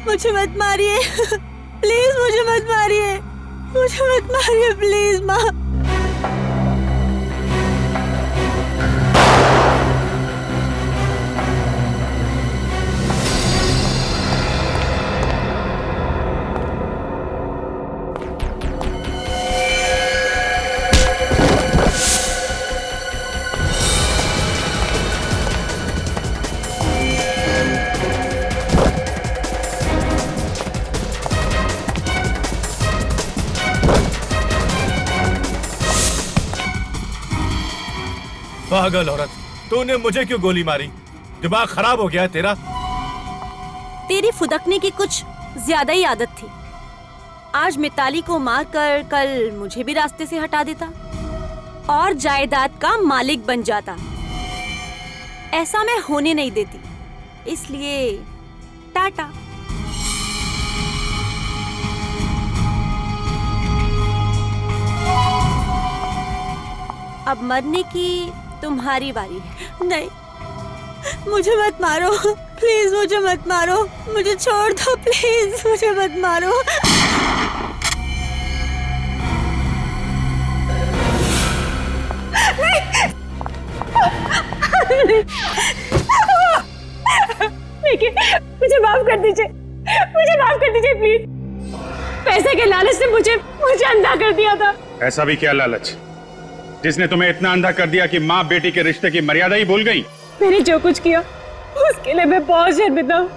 मुझे मत मारिए, प्लीज मुझे मत मारिए, मुझे मत मारिए प्लीज माँ। पागल औरत, तूने मुझे क्यों गोली मारी? दिमाग खराब हो गया तेरा? तेरी फुदकने की कुछ ज्यादा ही आदत थी। आज मिताली को मारकर कल मुझे भी रास्ते से हटा देता और जायदाद का मालिक बन जाता। ऐसा मैं होने नहीं देती, इसलिए टाटा। अब मरने की तुम्हारी बारी है। नहीं, मुझे मत मारो प्लीज, मुझे मत मारो, मुझे छोड़ दो प्लीज, मुझे मत मारो। देखिए, मुझे माफ कर दीजिए, मुझे माफ कर दीजिए प्लीज। पैसे के लालच से मुझे अंधा कर दिया था। ऐसा भी क्या लालच जिसने तुम्हें इतना अंधा कर दिया कि माँ बेटी के रिश्ते की मर्यादा ही भूल गई? मैंने जो कुछ किया उसके लिए मैं बहुत शर्मिंदा हूँ।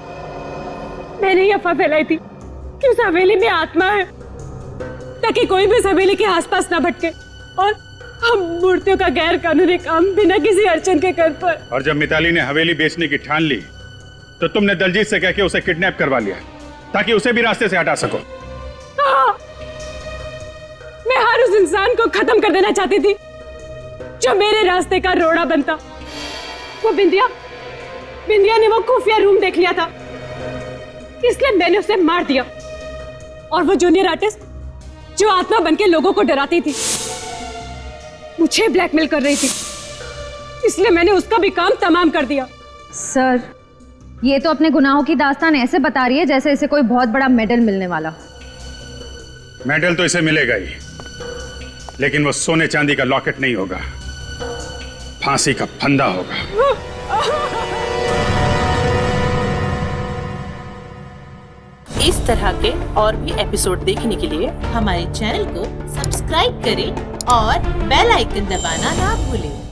मैंने ये अफवाह फैलाई थी कि उस हवेली में आत्मा है, ताकि कोई भी इस हवेली के आसपास ना भटके और हम मूर्तियों का गैर कानूनी काम बिना किसी अड़चन के कर पाए। और जब मिताली ने हवेली बेचने की ठान ली तो तुमने दलजीत से कह के उसे किडनैप करवा लिया ताकि उसे भी रास्ते से हटा सको। हाँ, मैं हर उस इंसान को खत्म कर देना चाहती थी जो मेरे रास्ते का रोड़ा बनता। वो बिंदिया ने वो खुफिया रूम देख लिया था, इसलिए मैंने उसे मार दिया। और वो जूनियर आर्टिस्ट जो आत्मा बनके लोगों को डराती थी, मुझे ब्लैकमेल कर रही थी, इसलिए मैंने उसका भी काम तमाम कर दिया। सर, ये तो अपने गुनाहों की दास्तान ऐसे बता रही है जैसे इसे कोई बहुत बड़ा मेडल मिलने वाला। मेडल तो इसे मिलेगा ही, लेकिन वो सोने चांदी का लॉकेट नहीं होगा, फांसी का फंदा होगा। इस तरह के और भी एपिसोड देखने के लिए हमारे चैनल को सब्सक्राइब करें और बेल आइकन दबाना ना भूलें।